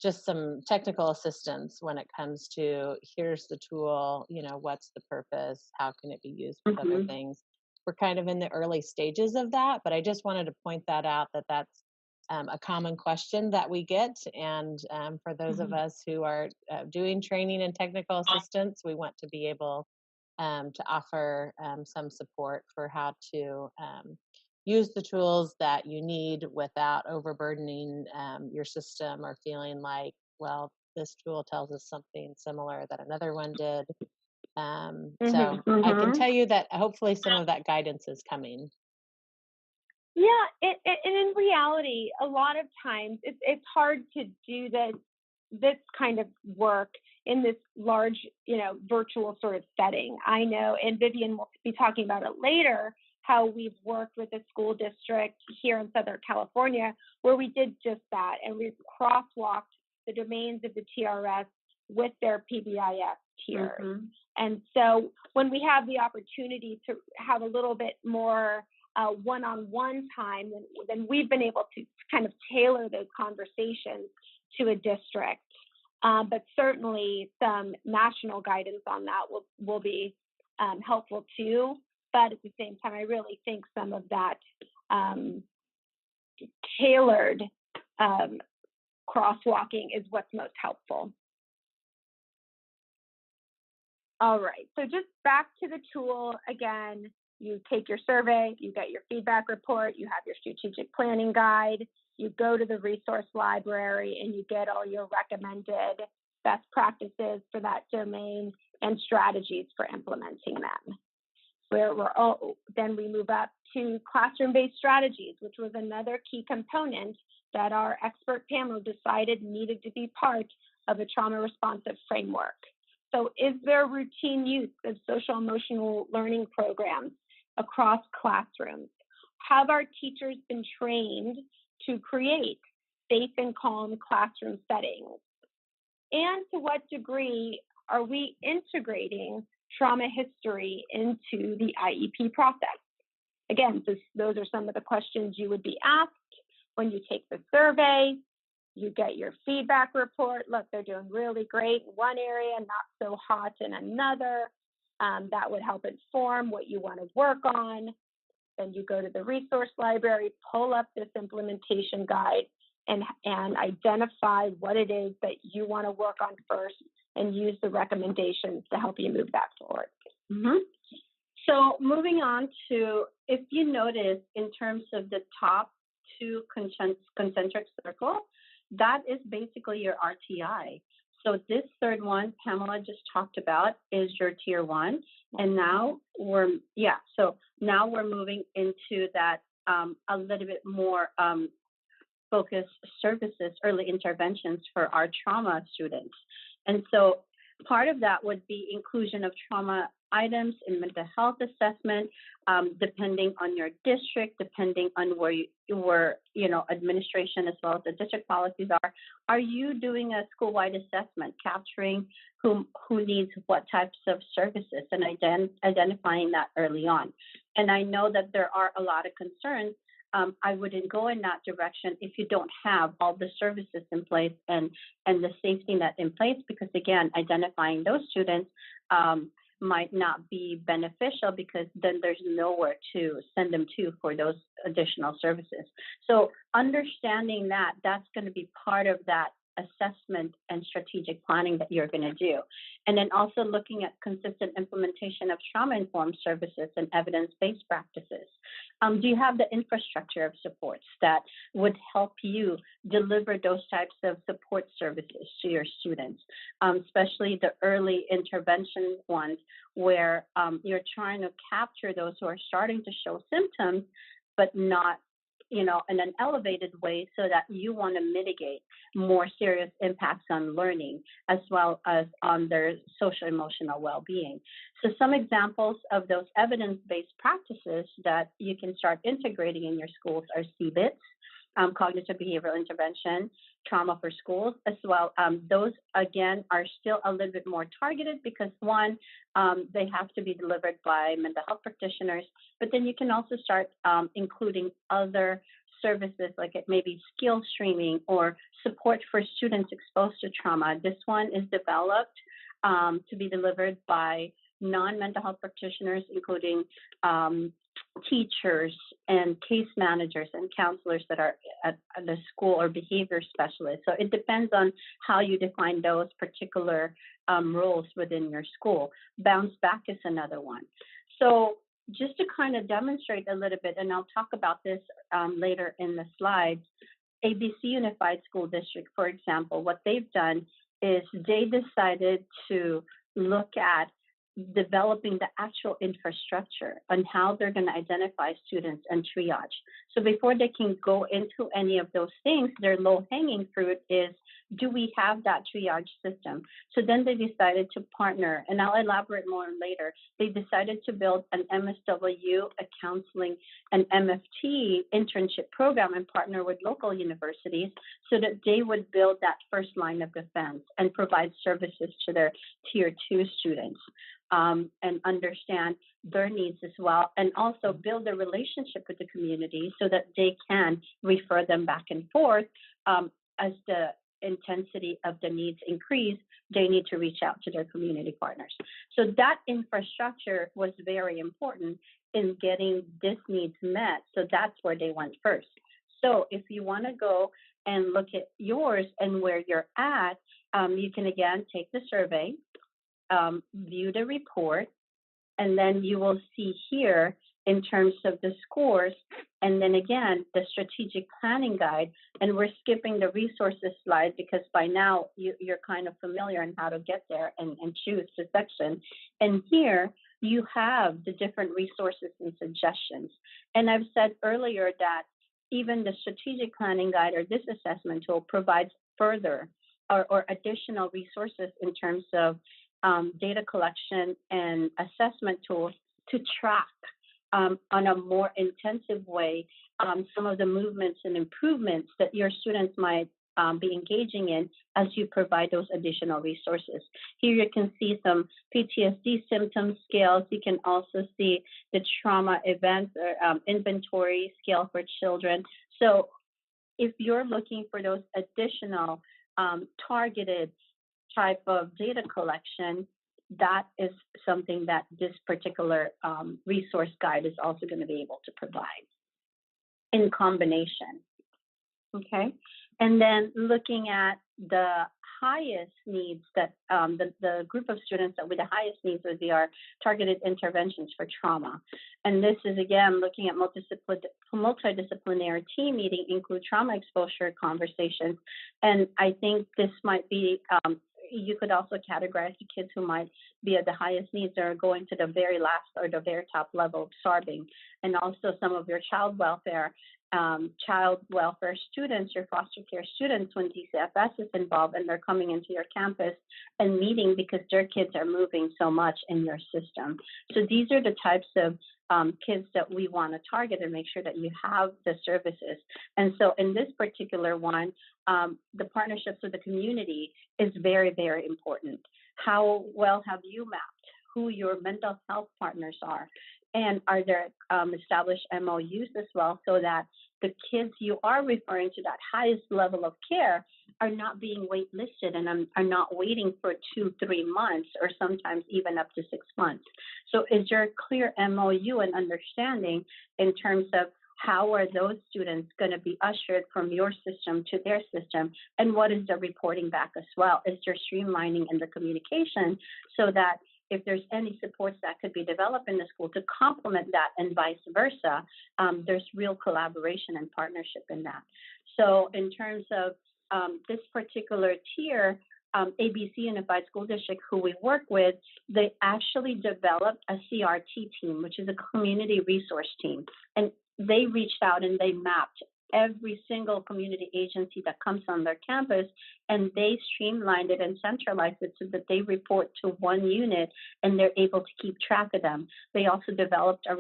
just some technical assistance when it comes to here's the tool, what's the purpose, how can it be used with other things. We're kind of in the early stages of that, but I just wanted to point that out, that's a common question that we get. And for those of us who are doing training and technical assistance, we want to be able to offer some support for how to use the tools that you need without overburdening your system or feeling like, well, this tool tells us something similar that another one did. So I can tell you that hopefully some of that guidance is coming. Yeah, and in reality, a lot of times it's hard to do this kind of work in this large, virtual sort of setting. I know, and Vivian will be talking about it later, how we've worked with a school district here in Southern California where we did just that, and we've crosswalked the domains of the TRS with their PBIS tiers. And so when we have the opportunity to have a little bit more one-on-one time, then we've been able to kind of tailor those conversations to a district. But certainly some national guidance on that will be helpful too. But at the same time, I really think some of that tailored crosswalking is what's most helpful. All right, so just back to the tool again. You take your survey, you get your feedback report, you have your strategic planning guide, you go to the resource library and you get all your recommended best practices for that domain and strategies for implementing them. Then we move up to classroom-based strategies, which was another key component that our expert panel decided needed to be part of a trauma-responsive framework. So is there routine use of social emotional learning programs across classrooms? Have our teachers been trained to create safe and calm classroom settings? And to what degree are we integrating trauma history into the IEP process? Again, those are some of the questions you would be asked when you take the survey. You get your feedback report. Look, they're doing really great in one area, not so hot in another. That would help inform what you want to work on. Then you go to the resource library, pull up this implementation guide, and identify what it is that you want to work on first and use the recommendations to help you move that forward. So moving on to, if you notice in terms of the top two concentric circle, that is basically your RTI. So this third one Pamela just talked about is your tier 1. And now we're moving into that a little bit more focused services, early interventions for our trauma students. And so part of that would be inclusion of trauma items in mental health assessment, depending on your district, depending on where administration as well as the district policies are. Are you doing a school-wide assessment, capturing who needs what types of services and identifying that early on? And I know that there are a lot of concerns. I wouldn't go in that direction if you don't have all the services in place and the safety net in place, because again, identifying those students might not be beneficial, because then there's nowhere to send them to for those additional services. So understanding that, that's going to be part of that assessment and strategic planning that you're going to do. And then also looking at consistent implementation of trauma-informed services and evidence-based practices. Do you have the infrastructure of supports that would help you deliver those types of support services to your students, especially the early intervention ones where you're trying to capture those who are starting to show symptoms, but not in an elevated way, so that you want to mitigate more serious impacts on learning as well as on their social emotional well-being. So some examples of those evidence-based practices that you can start integrating in your schools are CBITS, cognitive behavioral intervention, trauma for schools as well. Those, again, are still a little bit more targeted because, one, they have to be delivered by mental health practitioners, but then you can also start including other services like it may be skill streaming or support for students exposed to trauma. This one is developed to be delivered by non-mental health practitioners, including teachers and case managers and counselors that are at the school, or behavior specialists. So it depends on how you define those particular roles within your school. Bounce Back is another one. So just to kind of demonstrate a little bit, and I'll talk about this later in the slides, ABC Unified School District, for example, what they've done is they decided to look at developing the actual infrastructure on how they're going to identify students and triage. So before they can go into any of those things, their low-hanging fruit is, do we have that triage system? So then they decided to partner, and I'll elaborate more later. They decided to build an MSW, a counseling, an MFT internship program and partner with local universities so that they would build that first line of defense and provide services to their tier 2 students. And understand their needs as well, and also build a relationship with the community so that they can refer them back and forth. As the intensity of the needs increase, they need to reach out to their community partners. So that infrastructure was very important in getting this needs met. So that's where they went first. So if you want to go and look at yours and where you're at, you can again take the survey, view the report, and then you will see here in terms of the scores, and then again, the strategic planning guide. And we're skipping the resources slide because by now you're kind of familiar on how to get there and choose the section. And here you have the different resources and suggestions. And I've said earlier that even the strategic planning guide or this assessment tool provides further or additional resources in terms of data collection and assessment tools to track on a more intensive way some of the movements and improvements that your students might be engaging in as you provide those additional resources. Here you can see some PTSD symptom scales. You can also see the trauma events or inventory scale for children. So if you're looking for those additional targeted type of data collection, that is something that this particular resource guide is also going to be able to provide in combination. Okay, and then looking at the highest needs that the group of students that with the highest needs would be our targeted interventions for trauma. And this is again looking at multidisciplinary team meeting, include trauma exposure conversations. And I think this might be you could also categorize the kids who might be at the highest needs or going to the very last or the very top level of SARBing, and also some of your child welfare students, your foster care students, when DCFS is involved and they're coming into your campus and meeting because their kids are moving so much in your system. So these are the types of kids that we want to target and make sure that you have the services. And so in this particular one, the partnerships with the community is very, very important. How well have you mapped who your mental health partners are? And are there established MOUs as well, so that the kids you are referring to that highest level of care are not being waitlisted and are not waiting for 2-3 months or sometimes even up to 6 months? So is there a clear MOU and understanding in terms of how are those students going to be ushered from your system to their system, and what is the reporting back as well? Is there streamlining in the communication so that if there's any supports that could be developed in the school to complement that and vice versa, there's real collaboration and partnership in that. So in terms of this particular tier, ABC Unified School District, who we work with, they actually developed a CRT team, which is a community resource team. And they reached out and they mapped every single community agency that comes on their campus, and they streamlined it and centralized it so that they report to one unit and they're able to keep track of them. They also developed a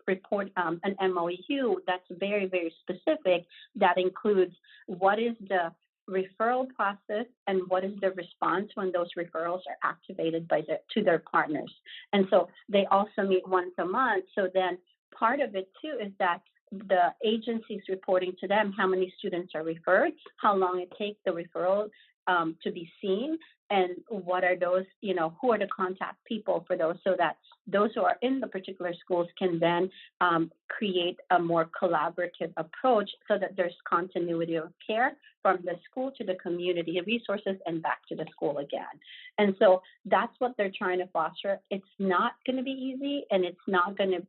report, an MOU that's very, very specific that includes what is the referral process and what is the response when those referrals are activated by to their partners. And so they also meet once a month. So then part of it too is that the agencies reporting to them how many students are referred, how long it takes the referral to be seen, and what are those, who are the contact people for those, so that those who are in the particular schools can then create a more collaborative approach so that there's continuity of care from the school to the community resources and back to the school again. And so that's what they're trying to foster. It's not going to be easy, and it's not going to,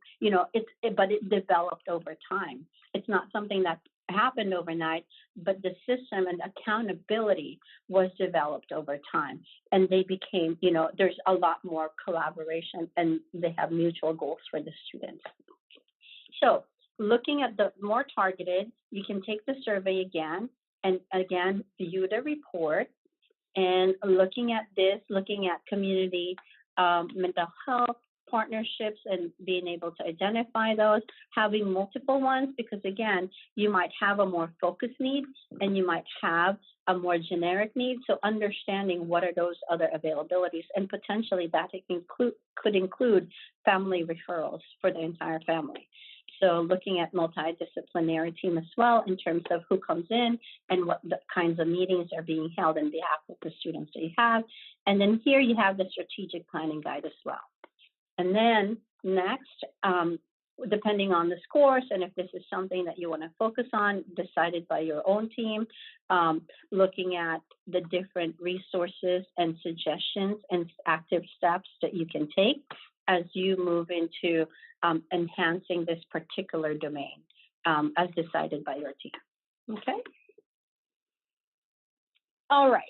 but it developed over time. It's not something that happened overnight, but the system and accountability was developed over time. And they became, there's a lot more collaboration, and they have mutual goals for the students. So looking at the more targeted, you can take the survey again, and again, view the report. And looking at community mental health partnerships and being able to identify those, having multiple ones, because again, you might have a more focused need and you might have a more generic need. So understanding what are those other availabilities, and potentially that could include family referrals for the entire family. So looking at multidisciplinary team as well in terms of who comes in and what the kinds of meetings are being held in behalf of the students that you have. And then here you have the strategic planning guide as well. And then next, depending on the scores, and if this is something that you want to focus on, decided by your own team, looking at the different resources and suggestions and active steps that you can take as you move into enhancing this particular domain as decided by your team. Okay? All right.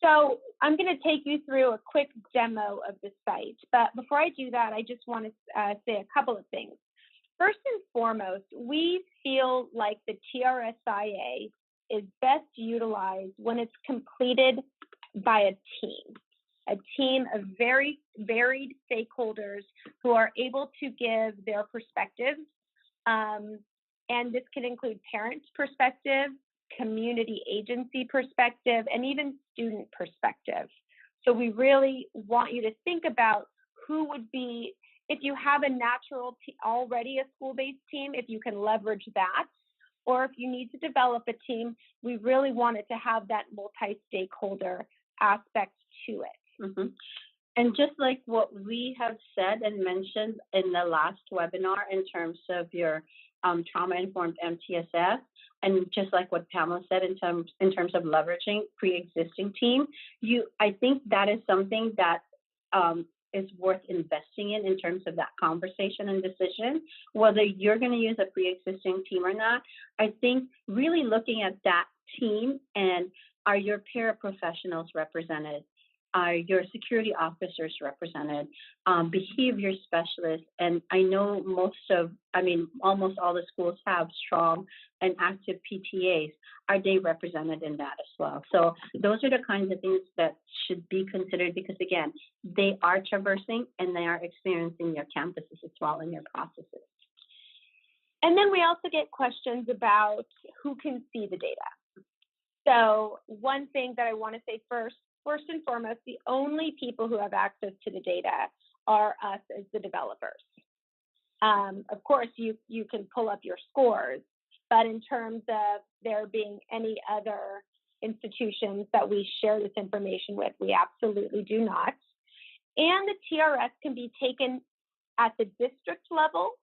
So I'm going to take you through a quick demo of the site. But before I do that, I just want to say a couple of things. First and foremost, we feel like the TRSIA is best utilized when it's completed by a team. a team of very varied stakeholders who are able to give their perspectives. And this can include parent perspective, community agency perspective, and even student perspective. So we really want you to think about who would be, if you have a natural, already a school-based team, if you can leverage that, or if you need to develop a team, we really want it to have that multi-stakeholder aspect to it. Mm-hmm. And just like what we have said and mentioned in the last webinar in terms of your trauma-informed MTSS, and just like what Pamela said in terms of leveraging pre-existing team, I think that is something that is worth investing in terms of that conversation and decision, whether you're going to use a pre-existing team or not. I think really looking at that team and are your paraprofessionals represented? Are your security officers represented? Behavior specialists, and I know almost all the schools have strong and active PTAs. Are they represented in that as well? So those are the kinds of things that should be considered because, again, they are traversing and they are experiencing your campuses as well in your processes. And then we also get questions about who can see the data. So one thing that I want to say first and foremost, the only people who have access to the data are us as the developers. Of course, you can pull up your scores, but in terms of there being any other institutions that we share this information with, we absolutely do not. And the TRS can be taken at the district level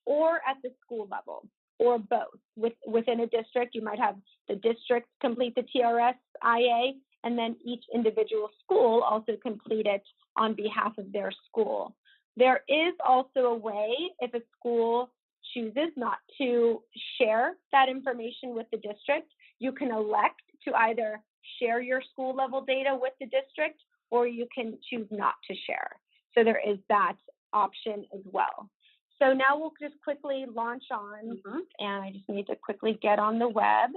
or at the school level, or both. Within a district, you might have the district complete the TRS IA, and then each individual school also complete it on behalf of their school. There is also a way, if a school chooses not to share that information with the district, you can elect to either share your school level data with the district, or you can choose not to share. So there is that option as well. So now we'll just quickly launch on, and I just need to quickly get on the web.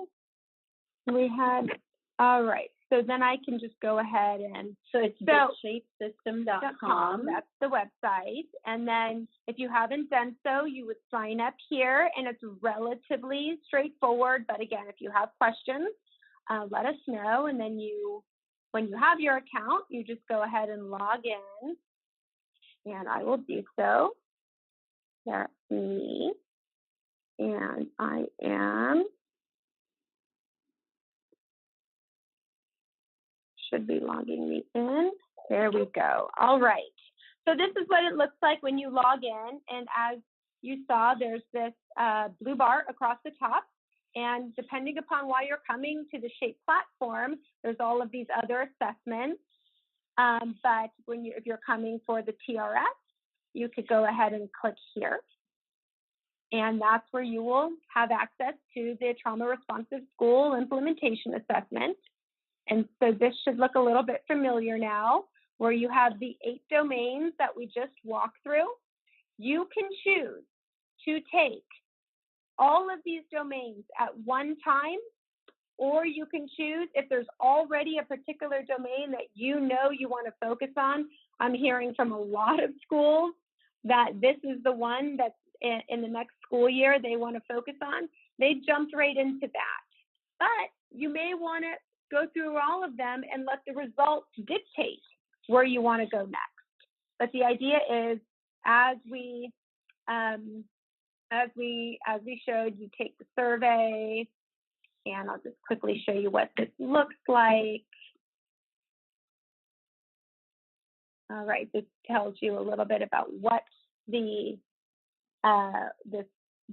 All right. So then I can just go ahead and, so it's bitsshapesystem.com. That's the website. And then if you haven't done so, you would sign up here, and it's relatively straightforward. But again, if you have questions, let us know. And then when you have your account, you just go ahead and log in, and I will do so. That's me, and I am. Should be logging me in. There we go. All right. So this is what it looks like when you log in. And as you saw, there's this blue bar across the top. And depending upon why you're coming to the SHAPE platform, there's all of these other assessments. But if you're coming for the TRS, you could go ahead and click here. And that's where you will have access to the Trauma Responsive School Implementation Assessment. And so this should look a little bit familiar now, where you have the 8 domains that we just walked through. You can choose to take all of these domains at one time, or you can choose if there's already a particular domain that you know you want to focus on. I'm hearing from a lot of schools that this is the one that's in the next school year they want to focus on. They jumped right into that. But you may want to go through all of them and let the results dictate where you want to go next. But the idea is, as we showed, you take the survey, and I'll just quickly show you what this looks like. All right, this tells you a little bit about what this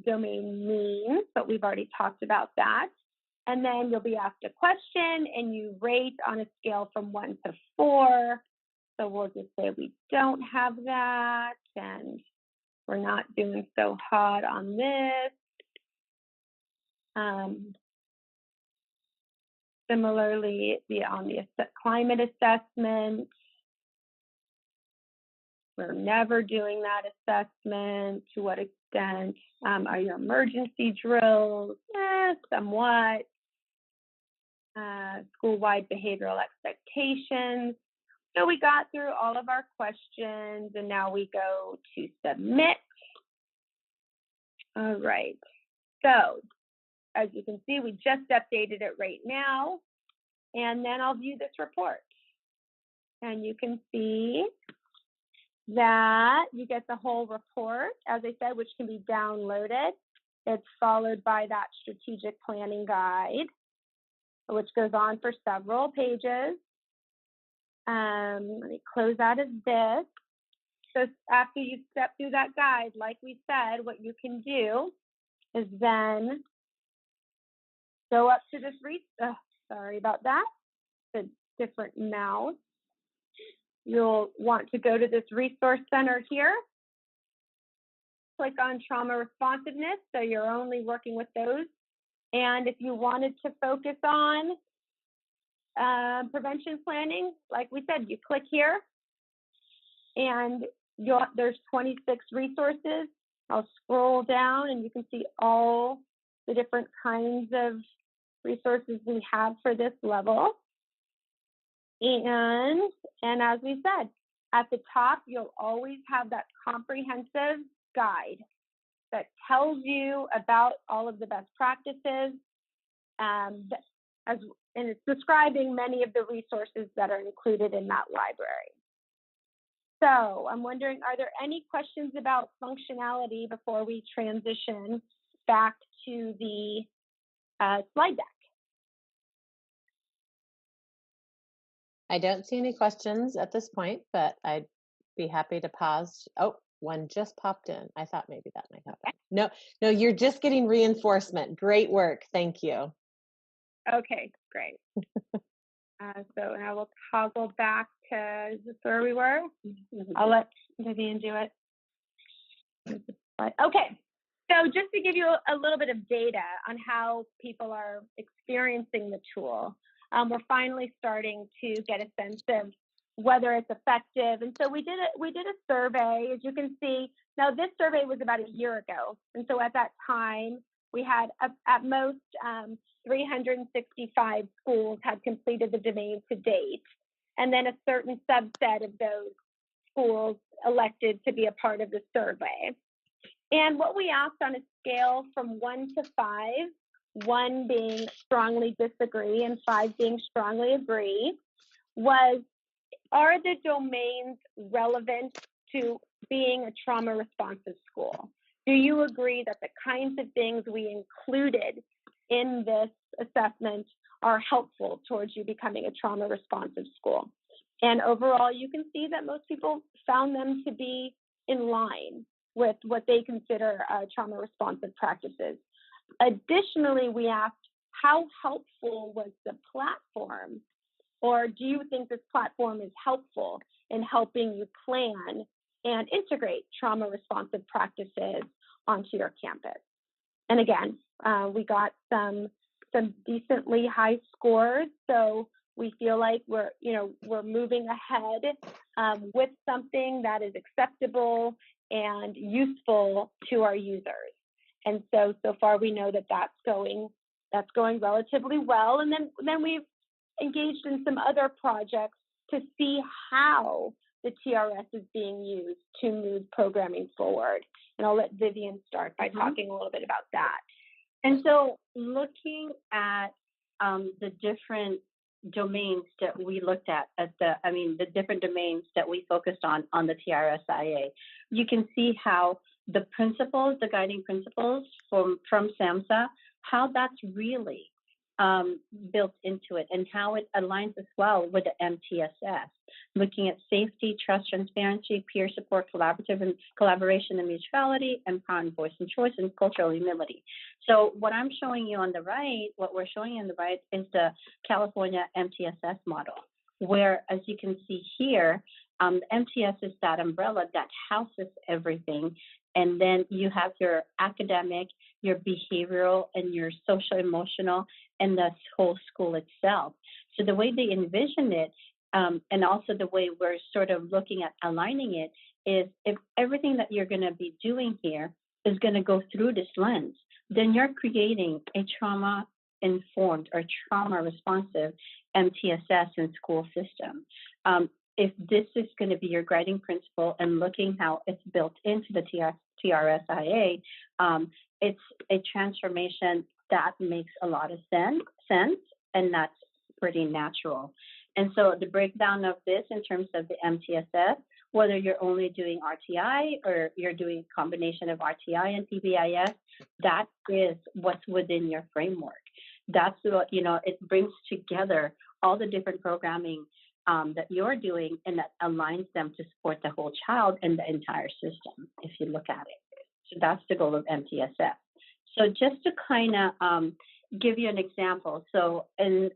domain means, but we've already talked about that. And then you'll be asked a question, and you rate on a scale from 1 to 4. So we'll just say we don't have that, and we're not doing so hot on this. Similarly, on the climate assessment, we're never doing that assessment. To what extent are your emergency drills? Somewhat. School-wide behavioral expectations. So we got through all of our questions, and now we go to submit. All right. So as you can see, we just updated it right now, and then I'll view this report. And you can see that you get the whole report, as I said, which can be downloaded. It's followed by that strategic planning guide, which goes on for several pages. Let me close out of this. So after you step through that guide, like we said, what you can do is then go up to this, sorry about that, the different mouse. You'll want to go to this resource center here. Click on trauma responsiveness, so you're only working with those. And if you wanted to focus on prevention planning, like we said, you click here, and there's 26 resources. I'll scroll down, and you can see all the different kinds of resources we have for this level. And as we said, at the top, you'll always have that comprehensive guide that tells you about all of the best practices, and it's describing many of the resources that are included in that library. So I'm wondering, are there any questions about functionality before we transition back to the slide deck? I don't see any questions at this point, but I'd be happy to pause. Oh, one just popped in. I thought maybe that might happen. No, you're just getting reinforcement. Great work. Thank you. Okay, great. So now we'll toggle back to, is this where we were? I'll let Vivian do it. Okay, so just to give you a little bit of data on how people are experiencing the tool, we're finally starting to get a sense of whether it's effective. And so we did a survey, as you can see. Now this survey was about a year ago, and so at that time we had at most 365 schools had completed the domain to date, and then a certain subset of those schools elected to be a part of the survey. And what we asked on a scale from 1 to 5, 1 being strongly disagree and 5 being strongly agree, was, are the domains relevant to being a trauma responsive school? Do you agree that the kinds of things we included in this assessment are helpful towards you becoming a trauma responsive school? And overall, you can see that most people found them to be in line with what they consider trauma responsive practices. Additionally, we asked, how helpful was the platform? Or do you think this platform is helpful in helping you plan and integrate trauma responsive practices onto your campus? And again, we got some decently high scores, so we feel like we're moving ahead with something that is acceptable and useful to our users. And so far we know that that's going relatively well. And then we've engaged in some other projects to see how the TRS is being used to move programming forward. And I'll let Vivian start by talking a little bit about that. And so looking at the different domains that we looked at the different domains that we focused on the TRS-IA, you can see how the principles, the guiding principles from SAMHSA, how that's really built into it and how it aligns as well with the MTSS, looking at safety, trust, transparency, peer support, collaboration and mutuality, empowering voice and choice, and cultural humility. So what I'm showing you on the right, what we're showing you on the right is the California MTSS model, where, as you can see here, MTS is that umbrella that houses everything. And then you have your academic, your behavioral, and your social emotional, and the whole school itself. So the way they envision it, and also the way we're sort of looking at aligning it, is if everything that you're going to be doing here is going to go through this lens, then you're creating a trauma-informed or trauma-responsive MTSS and school system. if this is going to be your guiding principle and looking how it's built into the TRSIA, it's a transformation that makes a lot of sense, and that's pretty natural. And so the breakdown of this in terms of the MTSS, whether you're only doing RTI or you're doing a combination of RTI and PBIS, that is what's within your framework. That's what, it brings together all the different programming that you're doing, and that aligns them to support the whole child and the entire system, if you look at it. So that's the goal of MTSS. So just to kind of give you an example, so in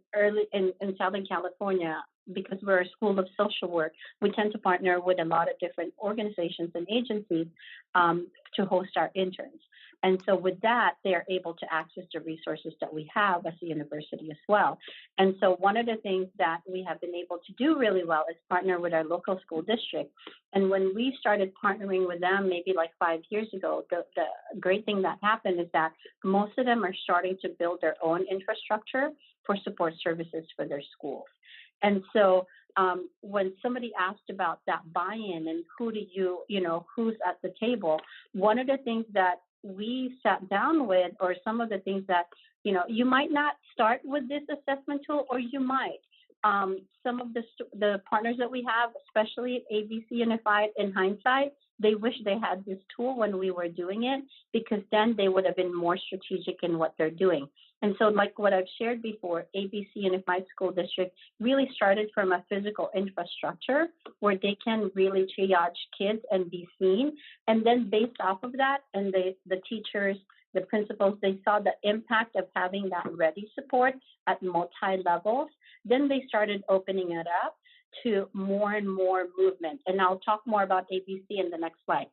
Southern California, because we're a school of social work, we tend to partner with a lot of different organizations and agencies to host our interns. And so with that, they're able to access the resources that we have as a university as well. And so one of the things that we have been able to do really well is partner with our local school district. And when we started partnering with them, maybe like 5 years ago, the great thing that happened is that most of them are starting to build their own infrastructure for support services for their schools. And so when somebody asked about that buy-in and who's at the table, one of the things that we sat down with, or some of the things that, you might not start with this assessment tool, or you might. Some of the partners that we have, especially ABC Unified, in hindsight, they wish they had this tool when we were doing it, because then they would have been more strategic in what they're doing. And so like what I've shared before, ABC Unified School District really started from a physical infrastructure where they can really triage kids and be seen. And then based off of that, and the teachers, the principals, they saw the impact of having that ready support at multi-levels. Then they started opening it up to more and more movement. And I'll talk more about ABC in the next slide.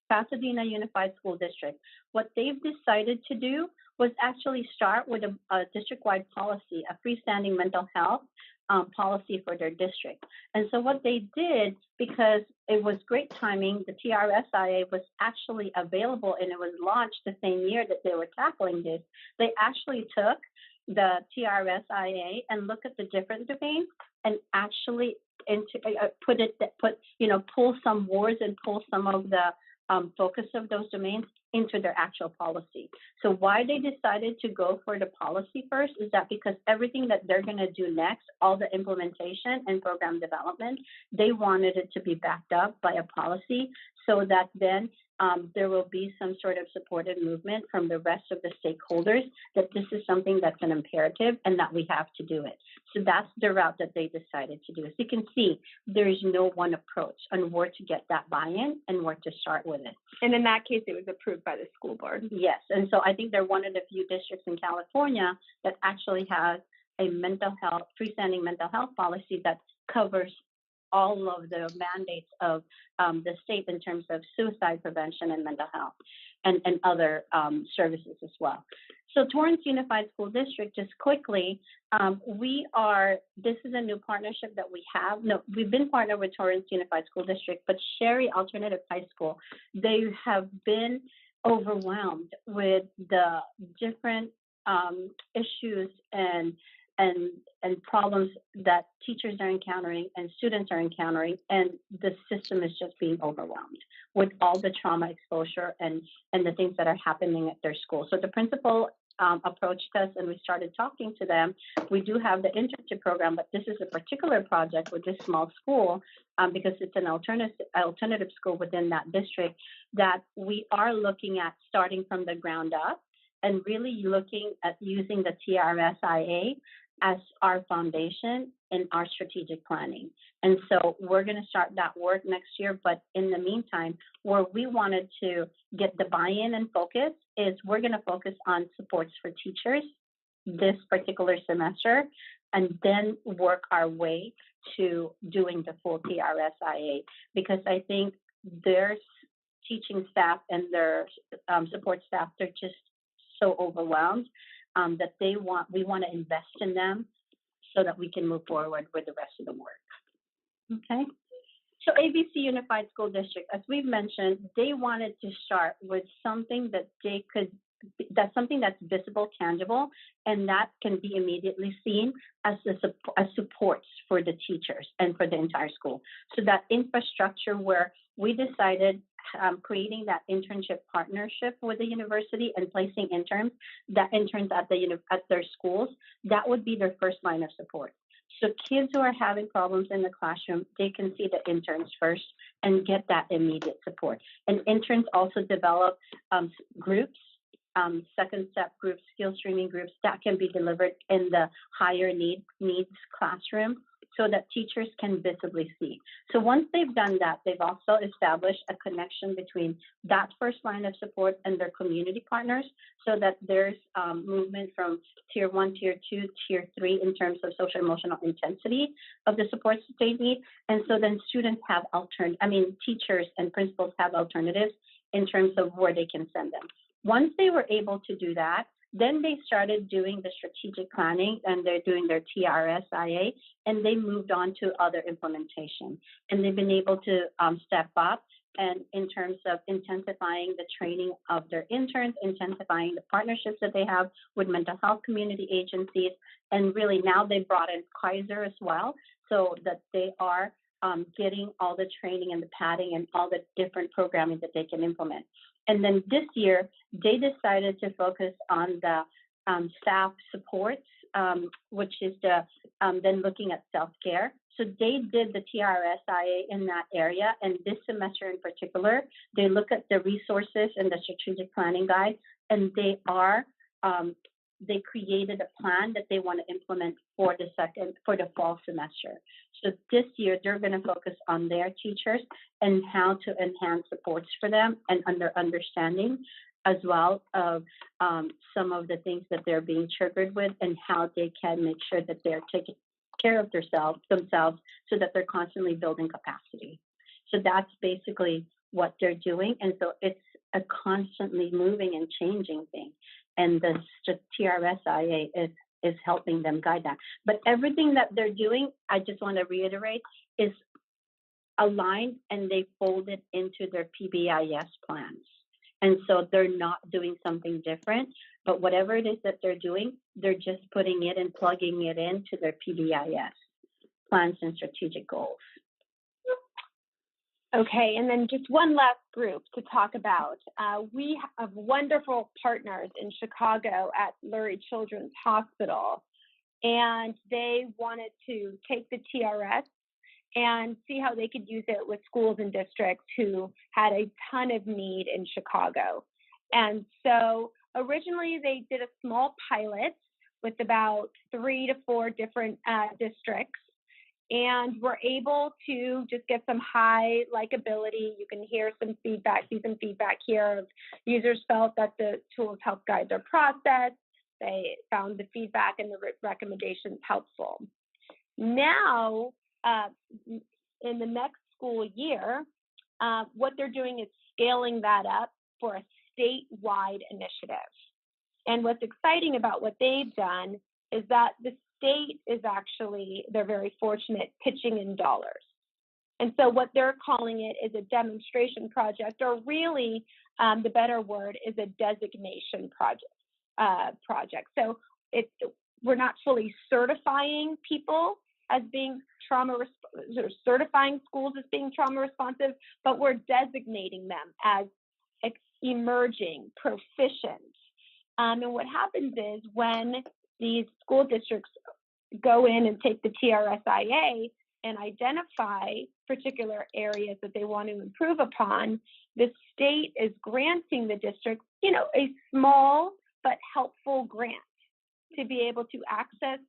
Pasadena Unified School District, what they've decided to do was actually start with a district-wide policy, a freestanding mental health policy for their district. And so what they did, because it was great timing, the TRSIA was actually available and it was launched the same year that they were tackling this. They actually took the TRSIA and looked at the different domains and actually pull some words and pull some of the focus of those domains into their actual policy. So why they decided to go for the policy first is that because everything that they're going to do next, all the implementation and program development, they wanted it to be backed up by a policy, so that then there will be some sort of supported movement from the rest of the stakeholders that this is something that's an imperative and that we have to do it. So that's the route that they decided to do. As you can see, there is no one approach on where to get that buy-in and where to start with it. And in that case, it was approved by the school board. Yes, and so I think they're one of the few districts in California that actually has a freestanding mental health policy that covers all of the mandates of the state in terms of suicide prevention and mental health and other services as well. So Torrance Unified School District, just quickly, this is a new partnership that we have. No, we've been partnered with Torrance Unified School District, but Sherry Alternative High School, they have been overwhelmed with the different issues and problems that teachers are encountering and students are encountering, and the system is just being overwhelmed with all the trauma exposure and the things that are happening at their school. So the principal approached us and we started talking to them. We do have the internship program, but this is a particular project with this small school because it's an alternative school within that district that we are looking at starting from the ground up and really looking at using the TRSIA as our foundation in our strategic planning. And so we're going to start that work next year. But in the meantime, where we wanted to get the buy-in and focus is we're going to focus on supports for teachers this particular semester, and then work our way to doing the full TRSIA, because I think their teaching staff and their support staff, they're just so overwhelmed that we want to invest in them so that we can move forward with the rest of the work. Okay. So ABC Unified School District, as we've mentioned, they wanted to start with something that they could that's something that's visible, tangible, and that can be immediately seen as as supports for the teachers and for the entire school. So that infrastructure where we decided creating that internship partnership with the university and placing interns at their schools, that would be their first line of support. So kids who are having problems in the classroom, they can see the interns first and get that immediate support. And interns also develop groups, second step groups, skill streaming groups that can be delivered in the higher needs classroom so that teachers can visibly see. So once they've done that, they've also established a connection between that first line of support and their community partners so that there's movement from tier 1, tier 2, tier 3 in terms of social emotional intensity of the supports that they need. And so then students have teachers and principals have alternatives in terms of where they can send them. Once they were able to do that, then they started doing the strategic planning and they're doing their TRS-IA, and they moved on to other implementation. And they've been able to step up and in terms of intensifying the training of their interns, intensifying the partnerships that they have with mental health community agencies. And really now they brought in Kaiser as well, so that they are getting all the training and the padding and all the different programming that they can implement. And then this year, they decided to focus on the staff supports, which is then looking at self-care. So they did the TRS-IA in that area. And this semester in particular, they look at the resources and the strategic planning guide, and they created a plan that they want to implement for the fall semester. So this year, they're going to focus on their teachers and how to enhance supports for them and understanding as well of some of the things that they're being triggered with and how they can make sure that they're taking care of themselves so that they're constantly building capacity. So that's basically what they're doing. And so it's a constantly moving and changing thing. And the TRS-IA is helping them guide that. But everything that they're doing, I just want to reiterate, is aligned and they fold it into their PBIS plans. And so they're not doing something different, but whatever it is that they're doing, they're just putting it and plugging it into their PBIS plans and strategic goals. Okay, and then just one last group to talk about. We have wonderful partners in Chicago at Lurie Children's Hospital, and they wanted to take the TRS and see how they could use it with schools and districts who had a ton of need in Chicago. And so originally they did a small pilot with about 3 to 4 different districts, and we're able to just get some high likability. You can hear some feedback, see some feedback here of users felt that the tools helped guide their process. They found the feedback and the recommendations helpful. Now, in the next school year, what they're doing is scaling that up for a statewide initiative. And what's exciting about what they've done is that the state is actually, they're very fortunate, pitching in dollars. And so what they're calling it is a demonstration project, or really the better word is a designation project. So we're not fully certifying people as being certifying schools as being trauma responsive, but we're designating them as emerging, proficient. And what happens is when these school districts go in and take the TRS-IA and identify particular areas that they want to improve upon, the state is granting the district, a small but helpful grant to be able to access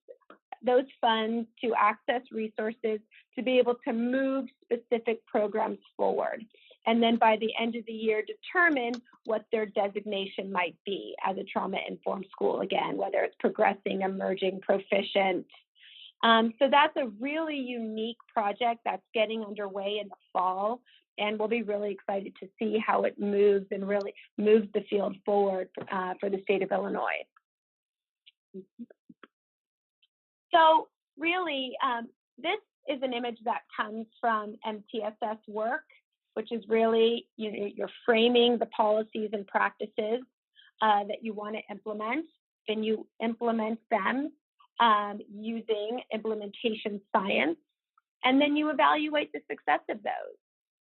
those funds, to access resources, to be able to move specific programs forward. And then by the end of the year, determine what their designation might be as a trauma-informed school, again, whether it's progressing, emerging, proficient. So that's a really unique project that's getting underway in the fall, and we'll be really excited to see how it moves and really moves the field forward for the state of Illinois. So really, this is an image that comes from MTSS work, which is really, you're framing the policies and practices. that you want to implement, and you implement them using implementation science, and then you evaluate the success of those.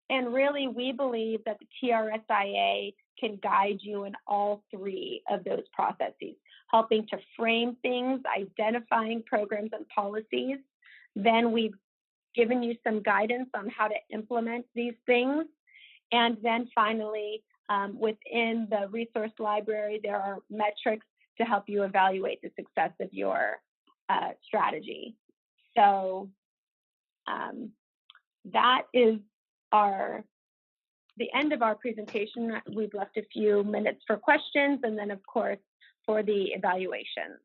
And really, we believe that the TRSIA can guide you in all three of those processes, helping to frame things, identifying programs and policies. Then we've given you some guidance on how to implement these things. And then finally, within the resource library, there are metrics to help you evaluate the success of your strategy. So that is the end of our presentation. We've left a few minutes for questions, and then of course for the evaluation.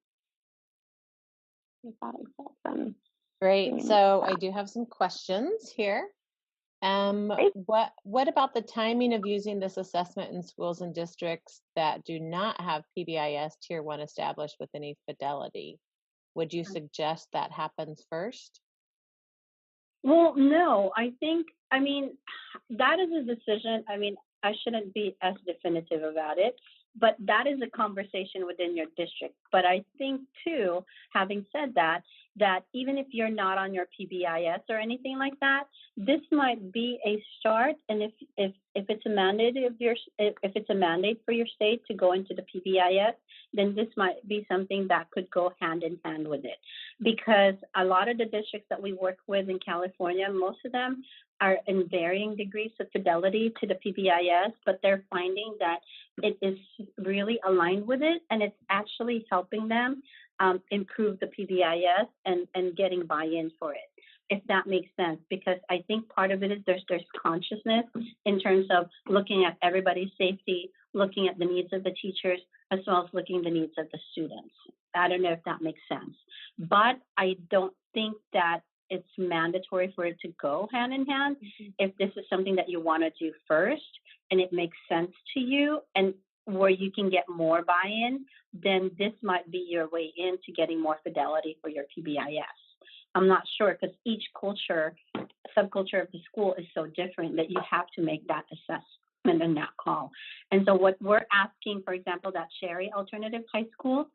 Great. So I do have some questions here. What about the timing of using this assessment in schools and districts that do not have PBIS Tier 1 established with any fidelity? Would you suggest that happens first? Well, no, I mean, that is a decision. I mean, I shouldn't be as definitive about it, but that is a conversation within your district. But I think too, having said that, that even if you're not on your PBIS or anything like that, this might be a start. And if it's a mandate if it's a mandate for your state to go into the PBIS, then this might be something that could go hand in hand with it. Because a lot of the districts that we work with in California, most of them are in varying degrees of fidelity to the PBIS, but they're finding that it is really aligned with it, and it's actually helping them improve the PBIS and getting buy-in for it, if that makes sense. Because I think part of it is there's consciousness in terms of looking at everybody's safety, looking at the needs of the teachers, as well as looking at the needs of the students. I don't know if that makes sense, but I don't think that it's mandatory for it to go hand in hand. If this is something that you want to do first and it makes sense to you and where you can get more buy-in, then this might be your way into getting more fidelity for your PBIS. I'm not sure, because each subculture of the school is so different that you have to make that assessment and that call. And so what we're asking, for example, that Sherry Alternative High School,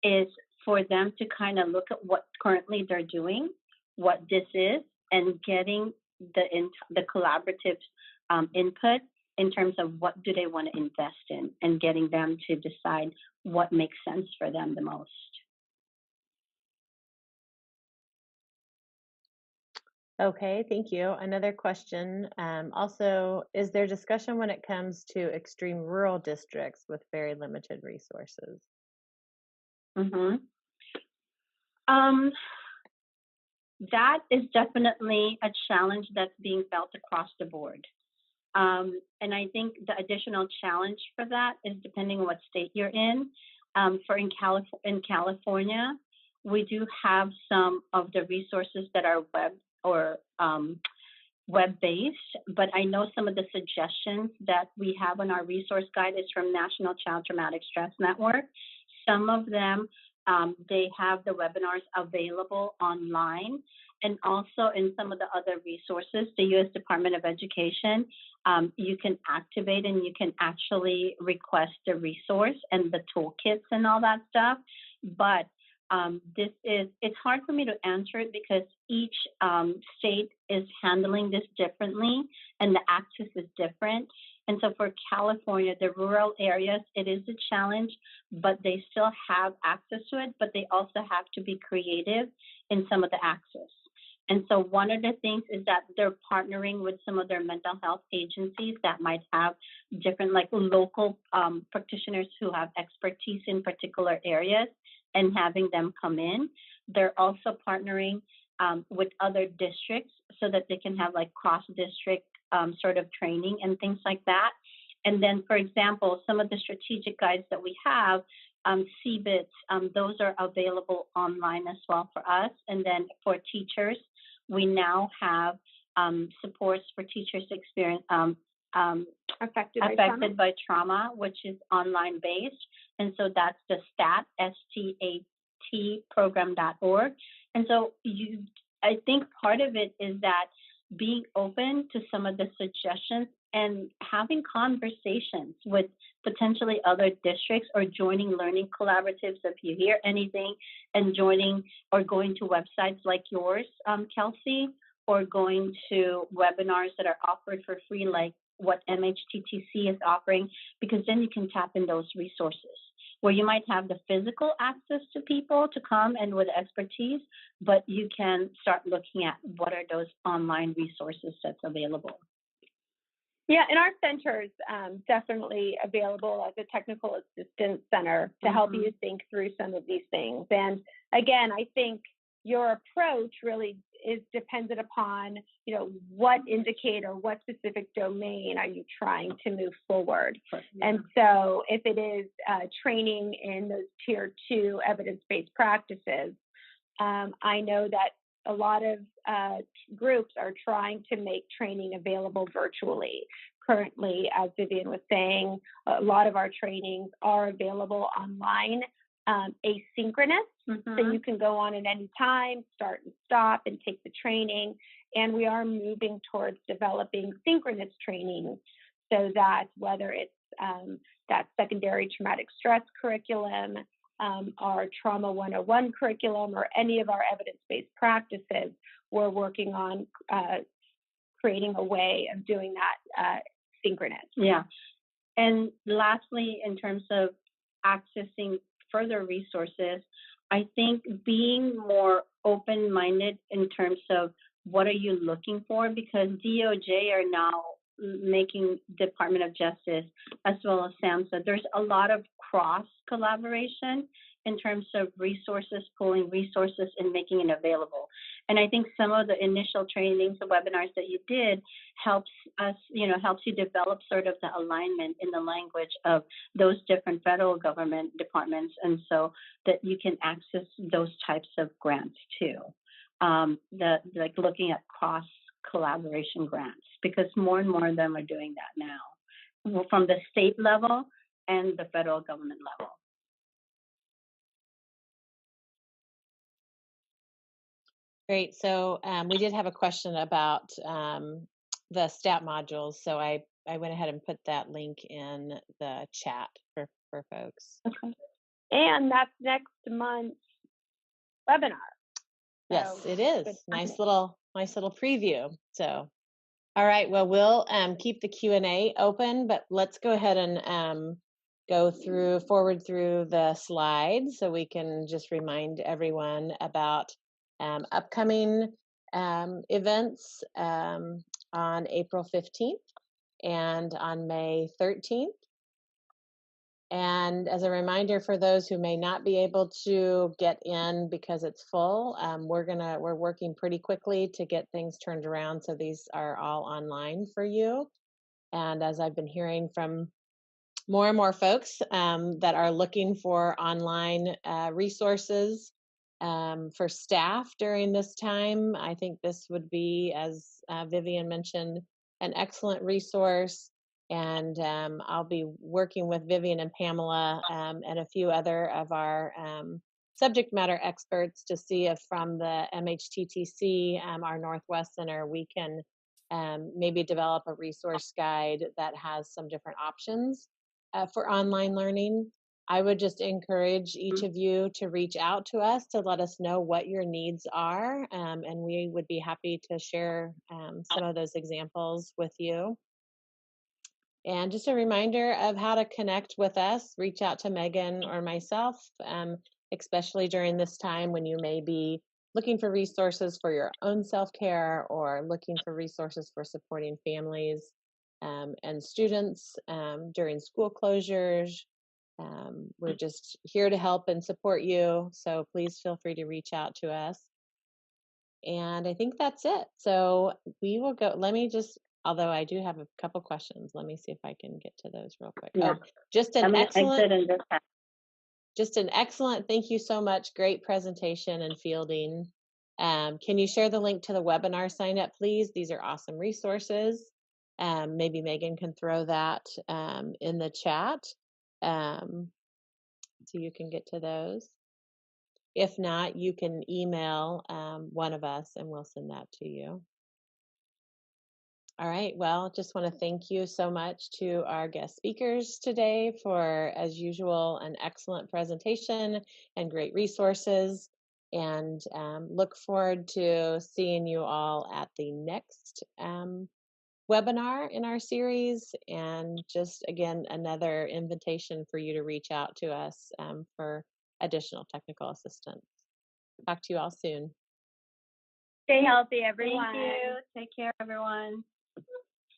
is for them to kind of look at what currently they're doing, what this is, and getting the collaborative input in terms of what do they want to invest in, and getting them to decide what makes sense for them the most. Okay, thank you. Another question. Also, is there discussion when it comes to extreme rural districts with very limited resources? That is definitely a challenge that's being felt across the board. And I think the additional challenge for that is depending on what state you're in. In California, we do have some of the resources that are web-based, but I know some of the suggestions that we have on our resource guide is from National Child Traumatic Stress Network. Some of them, they have the webinars available online, and also in some of the other resources, the U.S. Department of Education, you can activate and you can actually request a resource and the toolkits and all that stuff. But it's hard for me to answer it because each state is handling this differently and the access is different. And so for California, the rural areas, it is a challenge, but they still have access to it, but they also have to be creative in some of the access. And so one of the things is that they're partnering with some of their mental health agencies that might have different, like local practitioners who have expertise in particular areas and having them come in. They're also partnering with other districts so that they can have like cross-district sort of training and things like that. And then, for example, some of the strategic guides that we have, CBITs, those are available online as well for us. And then for teachers, we now have supports for teachers experience affected by trauma, which is online based. And so that's the STAT, STAT program.org. And so I think part of it is that being open to some of the suggestions and having conversations with potentially other districts or joining learning collaboratives if you hear anything, and joining or going to websites like yours, Kelsey, or going to webinars that are offered for free, like what MHTTC is offering, because then you can tap in those resources where you might have the physical access to people to come and with expertise, but you can start looking at what are those online resources that's available. Yeah, and our center's definitely available as a technical assistance center to help you think through some of these things. And again, I think your approach really is dependent upon, you know, what indicator, what specific domain are you trying to move forward? And so if it is training in those tier 2 evidence-based practices, I know that a lot of groups are trying to make training available virtually. Currently, as Vivian was saying, a lot of our trainings are available online, asynchronous, so you can go on at any time, start and stop, and take the training. And we are moving towards developing synchronous training so that whether it's that secondary traumatic stress curriculum, our Trauma 101 curriculum, or any of our evidence-based practices, we're working on creating a way of doing that synchronous. Yeah. And lastly, in terms of accessing further resources, I think being more open-minded in terms of what are you looking for, because DOJ are now making Department of Justice as well as SAMHSA. There's a lot of cross collaboration in terms of resources, pulling resources and making it available. And I think some of the initial trainings and webinars that you did helps us, helps you develop sort of the alignment in the language of those different federal government departments, and so that you can access those types of grants too. Like looking at cross collaboration grants, because more and more of them are doing that now, from the state level and the federal government level. Great. So we did have a question about the STAT modules. So I went ahead and put that link in the chat for folks. Okay. And that's next month's webinar. Yes, it is. Nice little preview. So, all right. Well, we'll keep the Q&A open, but let's go ahead and go forward through the slides so we can just remind everyone about upcoming events on April 15th and on May 13th. And as a reminder for those who may not be able to get in because it's full, we're working pretty quickly to get things turned around, so these are all online for you. And as I've been hearing from more and more folks that are looking for online resources for staff during this time, I think this would be, as Vivian mentioned, an excellent resource. And I'll be working with Vivian and Pamela and a few other of our subject matter experts to see if from the MHTTC, our Northwest Center, we can maybe develop a resource guide that has some different options for online learning. I would just encourage each of you to reach out to us to let us know what your needs are, and we would be happy to share some of those examples with you. And just a reminder of how to connect with us. Reach out to Megan or myself, especially during this time when you may be looking for resources for your own self-care or looking for resources for supporting families and students during school closures. We're just here to help and support you, so please feel free to reach out to us. And I think that's it. So we will go, although I do have a couple questions, let me see if I can get to those real quick. Yeah. Oh, just an excellent, thank you so much. Great presentation and fielding. Can you share the link to the webinar sign up, please? These are awesome resources. Maybe Megan can throw that in the chat so you can get to those. If not, you can email one of us and we'll send that to you. All right. Well, just want to thank you so much to our guest speakers today for, as usual, an excellent presentation and great resources. And look forward to seeing you all at the next webinar in our series. And just again, another invitation for you to reach out to us for additional technical assistance. Talk to you all soon. Stay healthy, everyone. Thank you. Take care, everyone.